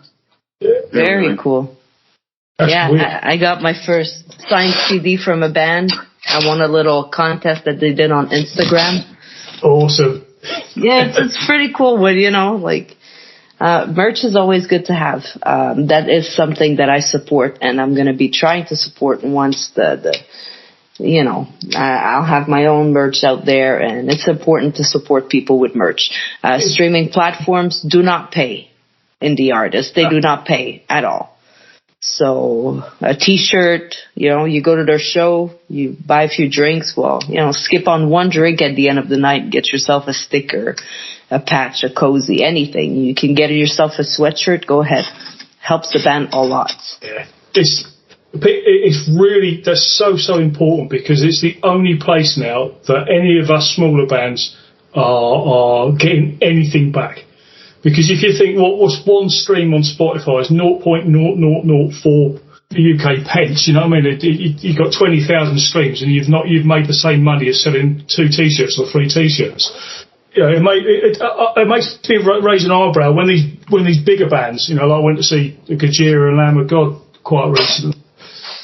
Very cool. that's Yeah, weird. I got my first signed CD from a band. I won a little contest that they did on Instagram. Awesome. Yeah, it's pretty cool when, merch is always good to have. That is something that I support, and I'm going to be trying to support once I'll have my own merch out there, and it's important to support people with merch. Streaming platforms do not pay indie artists. They do not pay at all. So a t-shirt, you go to their show, you buy a few drinks. Well, skip on one drink at the end of the night and get yourself a sticker, a patch, a cozy, anything. You can get yourself a sweatshirt. Go ahead. Helps the band a lot. Yeah. It's really, that's so important, because it's the only place now that any of us smaller bands are getting anything back. Because if you think, what's one stream on Spotify is 0.0004 UK pence, you know what I mean? You've got 20,000 streams and you've made the same money as selling 2 t-shirts or 3 t-shirts. It makes me raise an eyebrow when these bigger bands, like I went to see Gojira and Lamb of God quite recently.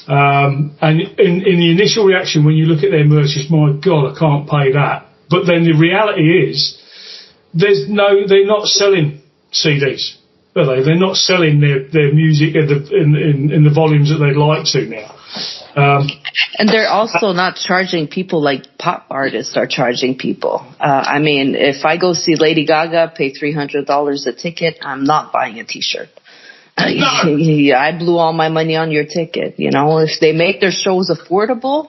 And in the initial reaction when you look at their merch, is, my God, I can't pay that. But then the reality is, they're not selling CDs, are they? They're not selling their music in the volumes that they'd like to now. And they're also not charging people like pop artists are charging people. If I go see Lady Gaga, pay $300 a ticket, I'm not buying a t-shirt. I blew all my money on your ticket. If they make their shows affordable,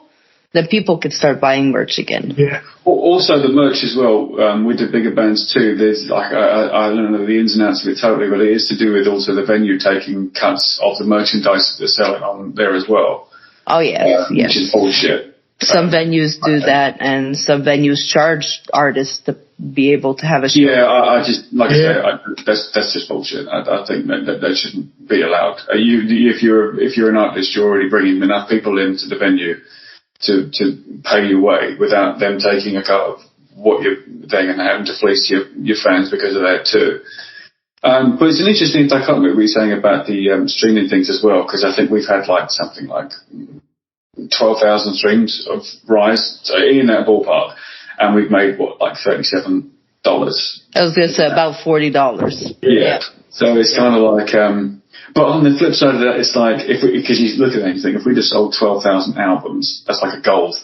then people could start buying merch again. Yeah. Also, the merch as well, with the bigger bands too. There's I don't know the ins and outs of it totally, but it is to do with also the venue taking cuts of the merchandise that they're selling on there as well. Oh yes, yes. Which is bullshit. Some venues do that, and some venues charge artists to be able to have a show. Yeah, I just I say, that's just bullshit. I think that shouldn't be allowed. If you're an artist, you're already bringing enough people into the venue to pay your way without them taking a cut of what you're then and having to fleece your fans because of that too. But it's an interesting dichotomy we were saying about the streaming things as well, because I think we've had something like 12,000 streams of Rise, so in that ballpark, and we've made $37. I was going to say about $40. Yeah. So it's kind of like, but on the flip side of that, it's like, because you look at it and you think, if we just sold 12,000 albums, that's like a gold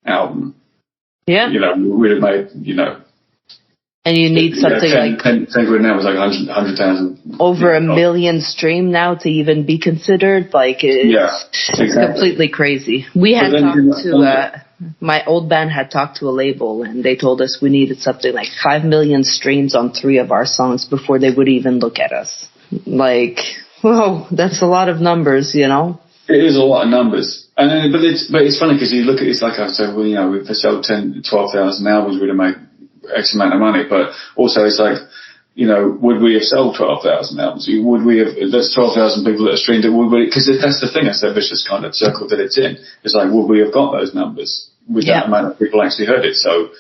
album. Yeah. We'd have made, and you need something 10 quid now was like 100,000. Over a million stream now to even be considered. It's completely crazy. We had talked to, my old band had talked to a label, and they told us we needed something like 5 million streams on 3 of our songs before they would even look at us. Whoa, that's a lot of numbers, It is a lot of numbers. And then, but it's funny because you look at it's like I said, if they sold 12,000 albums, we'd have made X amount of money. But also it's like, would we have sold 12,000 albums? Would we have? That's 12,000 people that have streamed it. Because that's the thing. That's the vicious kind of circle that it's in. It's like, would we have got those numbers with that amount of people actually heard it? So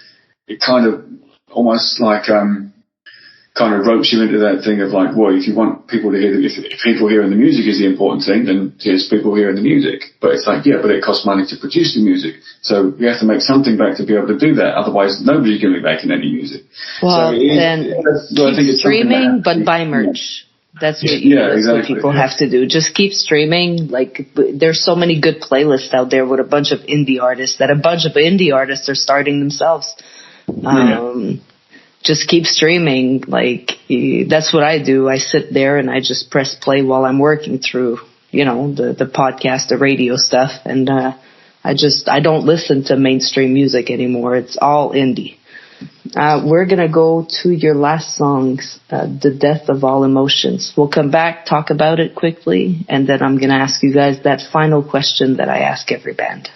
it kind of almost kind of ropes you into that thing of if you want people to hear, if people hearing the music is the important thing, then here's people hearing the music. But it's but it costs money to produce the music. So we have to make something back to be able to do that. Otherwise, nobody's going to be making any music. Well, then keep streaming, but buy merch. That's what what people have to do. Just keep streaming. There's so many good playlists out there with a bunch of indie artists that a bunch of indie artists are starting themselves. Just keep streaming. That's what I do. I sit there and I just press play while I'm working through, the podcast, the radio stuff. And, I don't listen to mainstream music anymore. It's all indie. We're going to go to your last songs, The Death of All Emotions. We'll come back, talk about it quickly, and then I'm going to ask you guys that final question that I ask every band.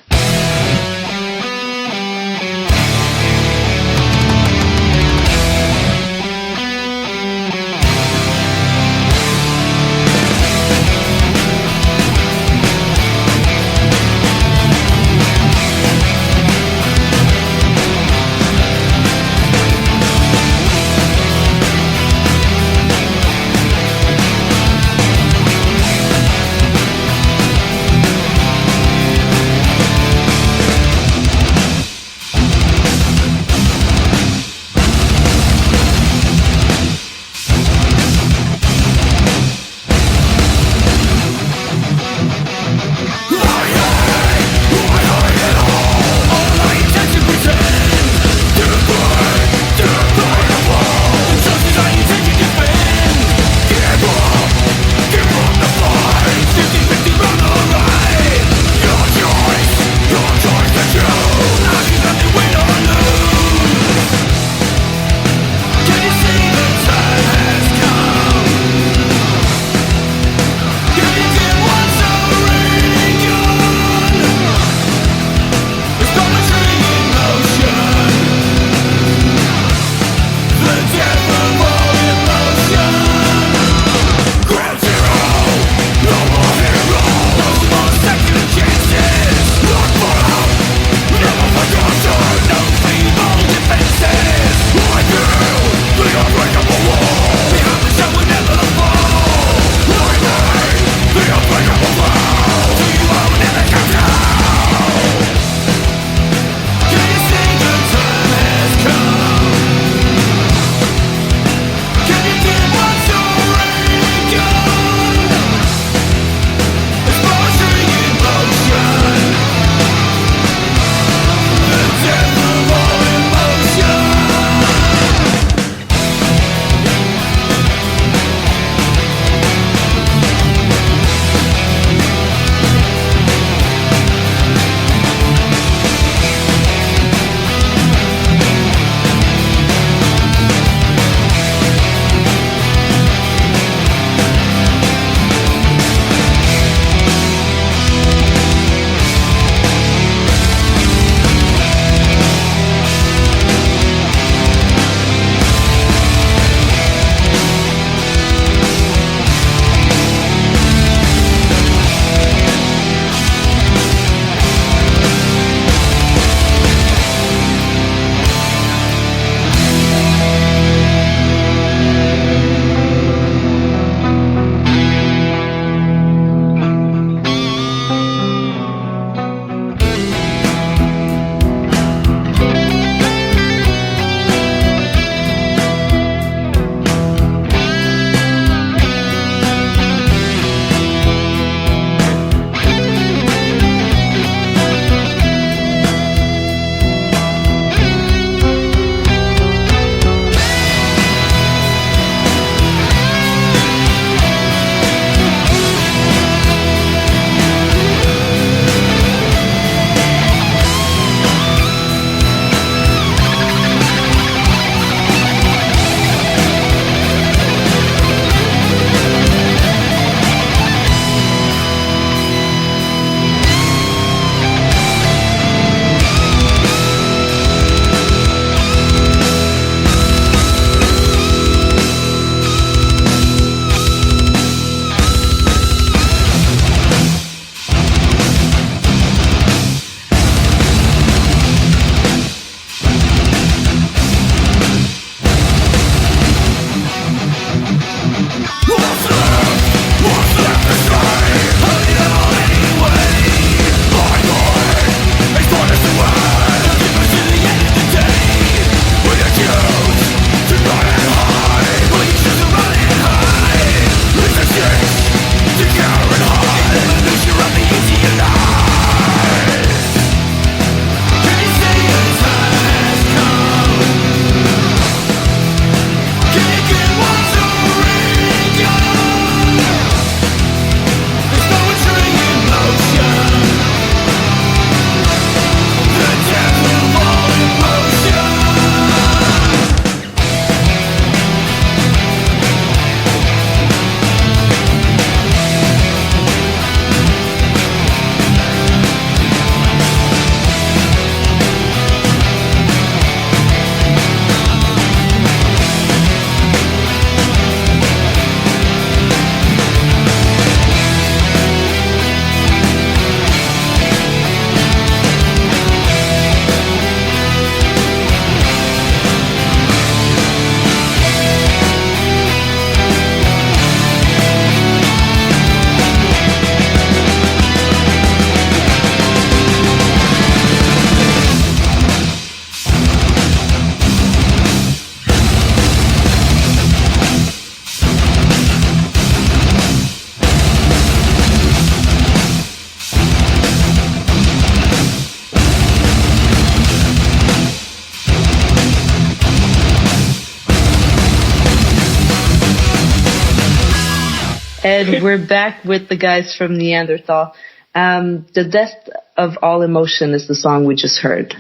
And we're back with the guys from Neanderthal. The Death of All Emotion is the song we just heard.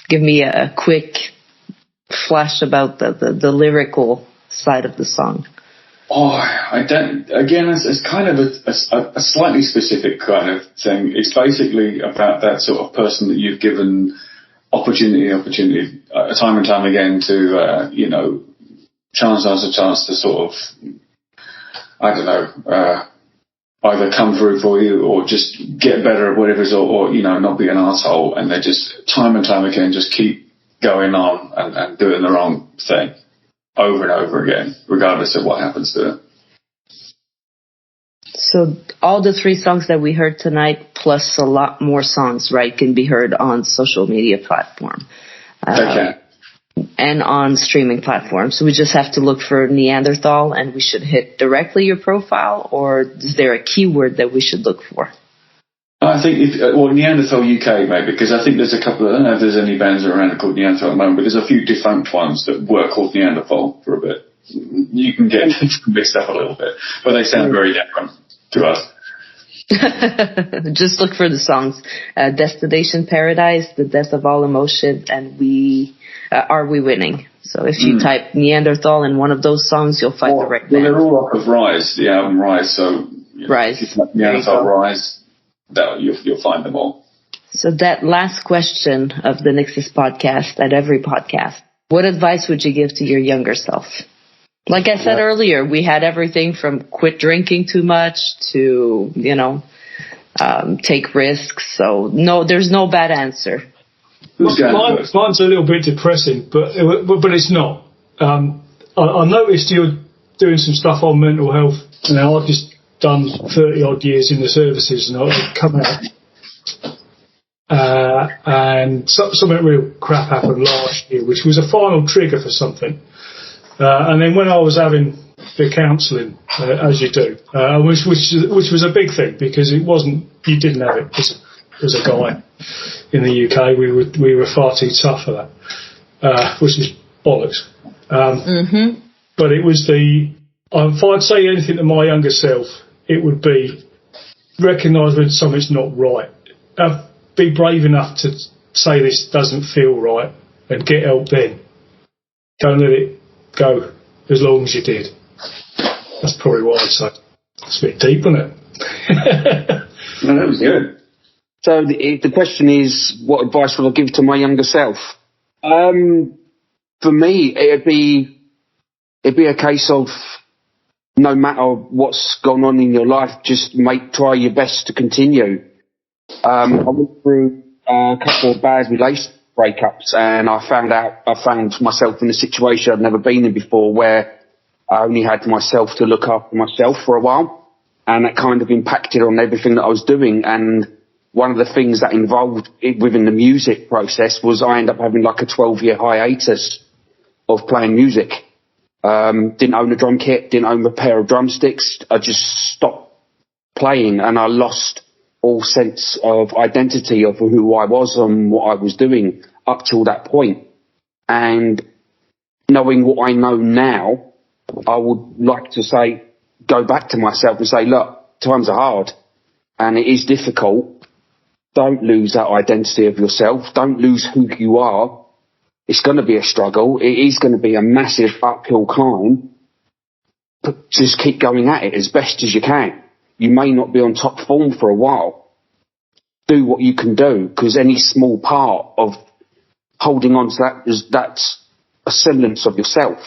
Give me a quick flash about the lyrical side of the song. Oh, I don't. Again, it's kind of a slightly specific kind of thing. It's basically about that sort of person that you've given opportunity, time and time again to, chance after chance to sort of, I don't know, either come through for you or just get better at whatever it is, or not be an arsehole, and they just time and time again just keep going on and doing the wrong thing over and over again, regardless of what happens to them. So all the 3 songs that we heard tonight, plus a lot more songs, right, can be heard on social media platform. They can. And on streaming platforms. So we just have to look for Neanderthal, and we should hit directly your profile, or is there a keyword that we should look for? I think Neanderthal UK maybe, because I think there's a couple. I don't know if there's any bands around called Neanderthal at the moment, but there's a few defunct ones that were called Neanderthal for a bit. You can get mixed up a little bit, but they sound very different to us. Just look for the songs: Destination Paradise, The Death of All Emotion, and Are We Winning? So if you type Neanderthal in one of those songs, you'll find the right band. Well, they're all off of Rise, the album Rise. So Rise, if you type Neanderthal Rise, you'll find them all. So that last question of the NYXUS podcast, at every podcast, what advice would you give to your younger self? Like I said earlier, we had everything from quit drinking too much to, take risks. So no, there's no bad answer. Mine's a little bit depressing, but it's not. I noticed you're doing some stuff on mental health. Now, I've just done 30 odd years in the services, and I've come out. And something real crap happened last year, which was a final trigger for something. And then when I was having the counselling, as you do, which was a big thing, because it wasn't, you didn't have it as a guy in the UK. We were far too tough for that, which is bollocks. But it was if I'd say anything to my younger self, it would be recognise when something's not right. Be brave enough to say this doesn't feel right and get help then. Don't let it go as long as you did. That's probably what I'd say. It's a bit deep, isn't it? No, that was good. So the question is, what advice would I give to my younger self? For me, it'd be a case of, no matter what's gone on in your life, just try your best to continue. I went through a couple of bad relationship breakups, and I found myself in a situation I'd never been in before, where I only had myself to look after myself for a while, and that kind of impacted on everything that I was doing. And one of the things that involved within the music process was I ended up having like a 12-year hiatus of playing music. Didn't own a drum kit, didn't own a pair of drumsticks. I just stopped playing, and I lost all sense of identity of who I was and what I was doing up till that point. And knowing what I know now, I would like to say, go back to myself and say, look, times are hard and it is difficult. Don't lose that identity of yourself. Don't lose who you are. It's going to be a struggle. It is going to be a massive uphill climb, but just keep going at it as best as you can. You may not be on top form for a while. Do what you can do, because any small part of holding on to that's a semblance of yourself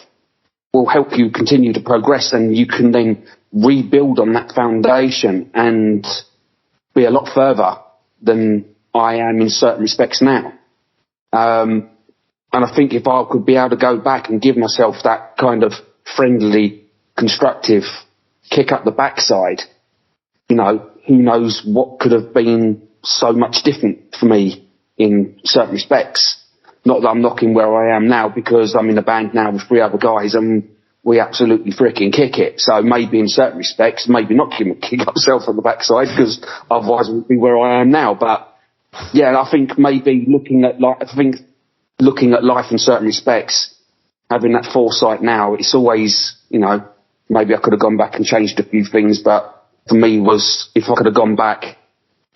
will help you continue to progress, and you can then rebuild on that foundation and be a lot further than I am in certain respects now. And I think if I could be able to go back and give myself that kind of friendly, constructive kick up the backside, who knows what could have been so much different for me in certain respects. Not that I'm knocking where I am now, because I'm in a band now with 3 other guys and we absolutely freaking kick it. So maybe in certain respects, maybe not kick myself on the backside, because otherwise I wouldn't be where I am now. But yeah, I think maybe looking at life in certain respects, having that foresight now, it's always, maybe I could have gone back and changed a few things, but for me was, if I could have gone back,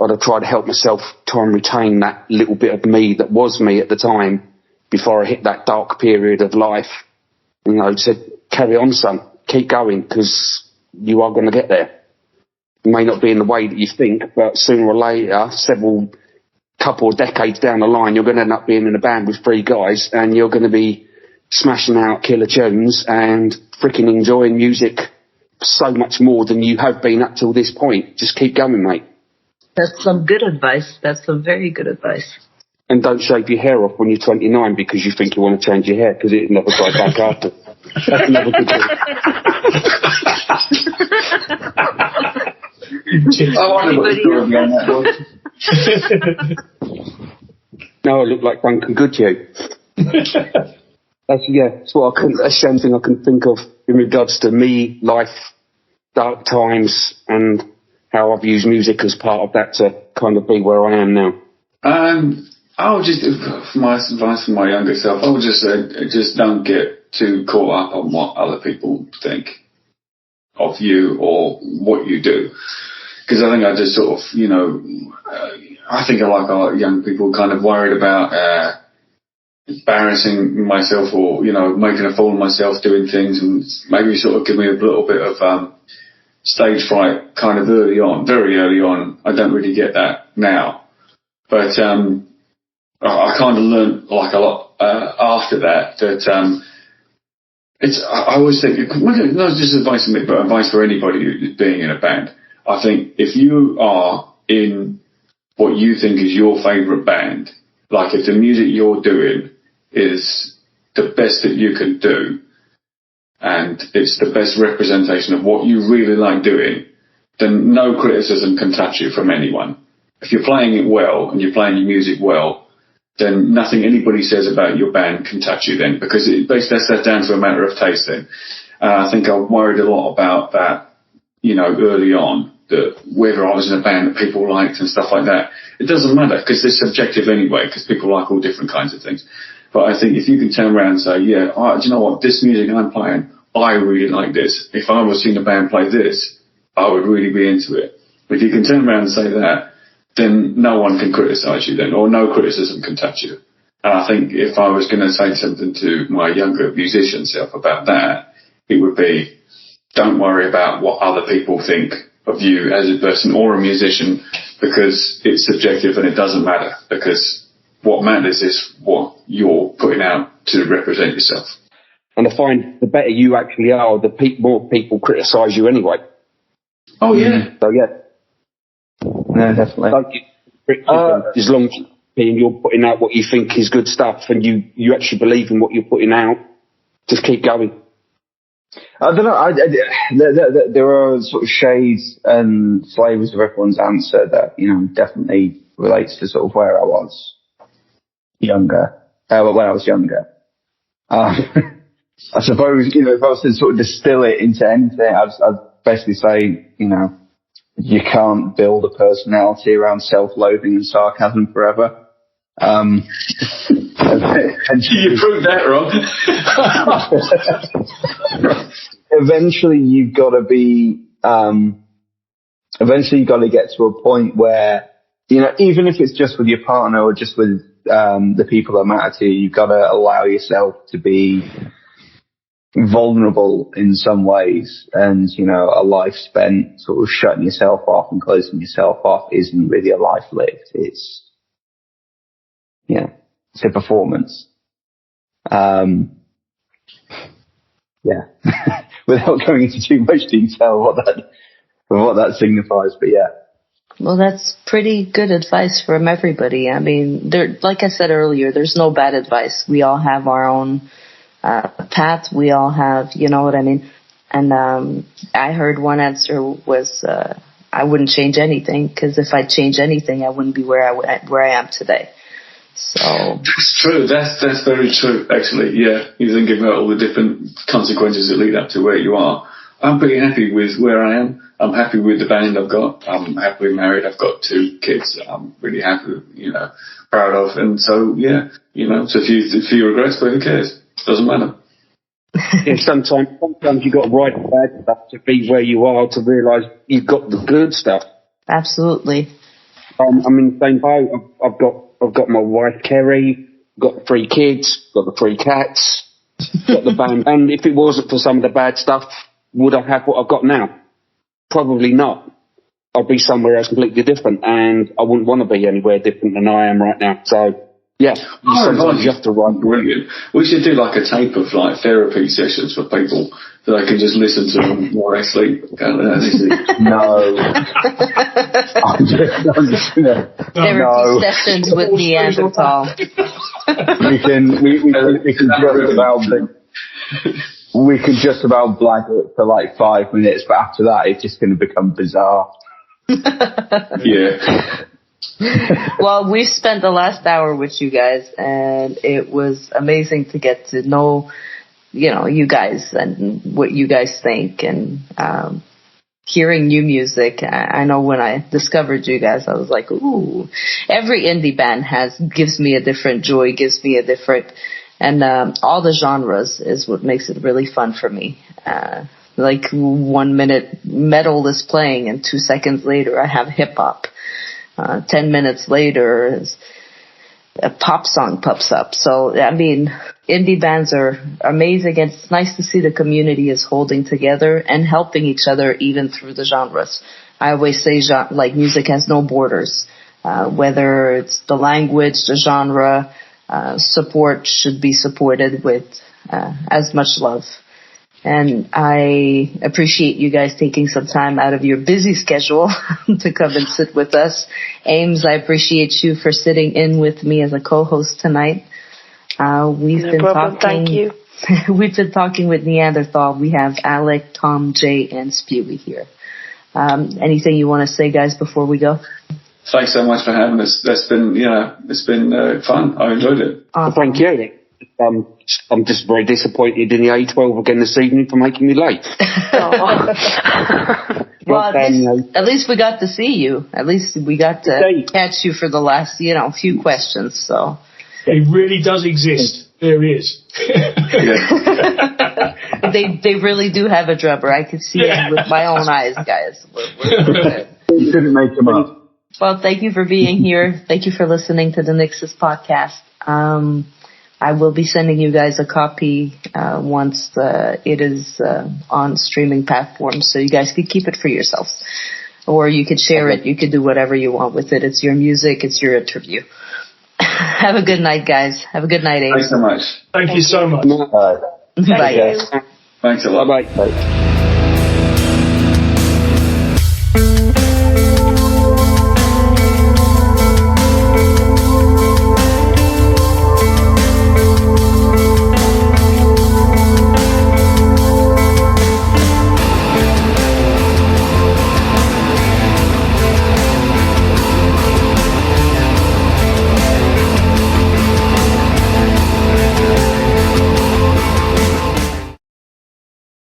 I'd have tried to help myself try and retain that little bit of me that was me at the time before I hit that dark period of life. You know, said, carry on, son, keep going, because you are going to get there. It may not be in the way that you think, but sooner or later, couple of decades down the line, you're going to end up being in a band with 3 guys, and you're going to be smashing out killer tunes and freaking enjoying music so much more than you have been up till this point. Just keep going, mate. That's some good advice. That's some very good advice. And don't shave your hair off when you're 29 because you think you want to change your hair, because it never grows back after. That's another good thing. I wonder what the story behind that was. No, I look like Duncan Goodhue. That's what that's the only thing I can think of in regards to me, life, dark times, and how I've used music as part of that to kind of be where I am now. I would just, for my advice for my younger self, I would just say, just don't get too caught up on what other people think of you or what you do. Because I think I just sort of, I think like our young people kind of worried about embarrassing myself or, making a fool of myself doing things, and maybe sort of give me a little bit of stage fright kind of early on, very early on. I don't really get that now. But I kind of learned like a lot after that I always think, not just advice for me, but advice for anybody who's being in a band. I think if you are in what you think is your favourite band, like if the music you're doing is the best that you can do, and it's the best representation of what you really like doing, then no criticism can touch you from anyone. If you're playing it well and you're playing your music well, then nothing anybody says about your band can touch you then, because that's down to a matter of taste then. I think I worried a lot about that, early on, that whether I was in a band that people liked and stuff like that. It doesn't matter, because it's subjective anyway, because people like all different kinds of things. But I think if you can turn around and say, do you know what, this music I'm playing, I really like this. If I was seeing a band play this, I would really be into it. If you can turn around and say that, then no one can criticise you then, or no criticism can touch you. And I think if I was going to say something to my younger musician self about that, it would be, don't worry about what other people think of you as a person or a musician, because it's subjective and it doesn't matter, because what matters is what you're putting out to represent yourself. And I find the better you actually are, the more people criticise you anyway. Oh, yeah. So, yeah. No, definitely. As long as you're putting out what you think is good stuff and you actually believe in what you're putting out, just keep going. I don't know. There are sort of shades and flavours of everyone's answer that, definitely relates to sort of where I was younger. When I was younger. I suppose, if I was to sort of distill it into anything, I'd basically say, you can't build a personality around self-loathing and sarcasm forever. You proved that wrong. Eventually you've got to get to a point where, even if it's just with your partner or just with the people that matter to you, you've got to allow yourself to be vulnerable in some ways, and a life spent sort of shutting yourself off and closing yourself off isn't really a life lived. It's a performance. Without going into too much detail what that signifies, but yeah. Well, that's pretty good advice from everybody. I mean, like I said earlier, there's no bad advice. We all have our own path. We all have, you know what I mean? And I heard one answer was I wouldn't change anything, because if I change anything, I wouldn't be where I am today. So that's true. That's very true, actually. Yeah, you think about all the different consequences that lead up to where you are. I'm pretty happy with where I am. I'm happy with the band I've got. I'm happily married. I've got 2 kids that I'm really happy, proud of. And so, yeah, it's a few regrets, but who cares? Doesn't matter. Yeah, sometimes you got to write the bad stuff to be where you are to realise you've got the good stuff. Absolutely. I'm in the same boat. I've got my wife Kerry, got 3 kids, got the 3 cats, got the band. And if it wasn't for some of the bad stuff, would I have what I've got now? Probably not. I'd be somewhere else completely different, and I wouldn't want to be anywhere different than I am right now. So, yeah, sometimes you have to write. Brilliant. We should do like a tape of like therapy sessions for people so they can just listen to them while they sleep. No. I'm just gonna, Therapy sessions with Neanderthal. We can just about blag it for like 5 minutes, but after that, it's just going to become bizarre. Yeah. Well, we've spent the last hour with you guys, and it was amazing to get to know, you guys and what you guys think, and hearing new music. I know when I discovered you guys, I was like, ooh, every indie band gives me a different joy, gives me a different, and all the genres is what makes it really fun for me. Like 1 minute metal is playing, and 2 seconds later I have hip hop. 10 minutes later, a pop song pops up. So, I mean, indie bands are amazing, and it's nice to see the community is holding together and helping each other even through the genres. I always say, like, music has no borders. Whether it's the language, the genre, support should be supported with as much love. And I appreciate you guys taking some time out of your busy schedule to come and sit with us. Ames, I appreciate you for sitting in with me as a co-host tonight. We've been talking with Neanderthal. We have Alec, Tom, Jay, and Spewy here. Anything you want to say, guys, before we go? Thanks so much for having us. It's been fun. I enjoyed it. Awesome. Thank you. I'm just very disappointed in the A12 again this evening for making me late. Well, at least we got to see you. At least we got to catch you for the last, few questions. So it really does exist. There he is. They really do have a drummer. I could see him with my own eyes, guys. You couldn't make him up. Well, thank you for being here. Thank you for listening to the NYXUS podcast. I will be sending you guys a copy once it is on streaming platforms, so you guys can keep it for yourselves. Or you could share it. You could do whatever you want with it. It's your music. It's your interview. Have a good night, guys. Have a good night, Abe. Thanks so much. Thank you so much. Bye. Bye, guys. Thanks a lot. Bye-bye. Bye.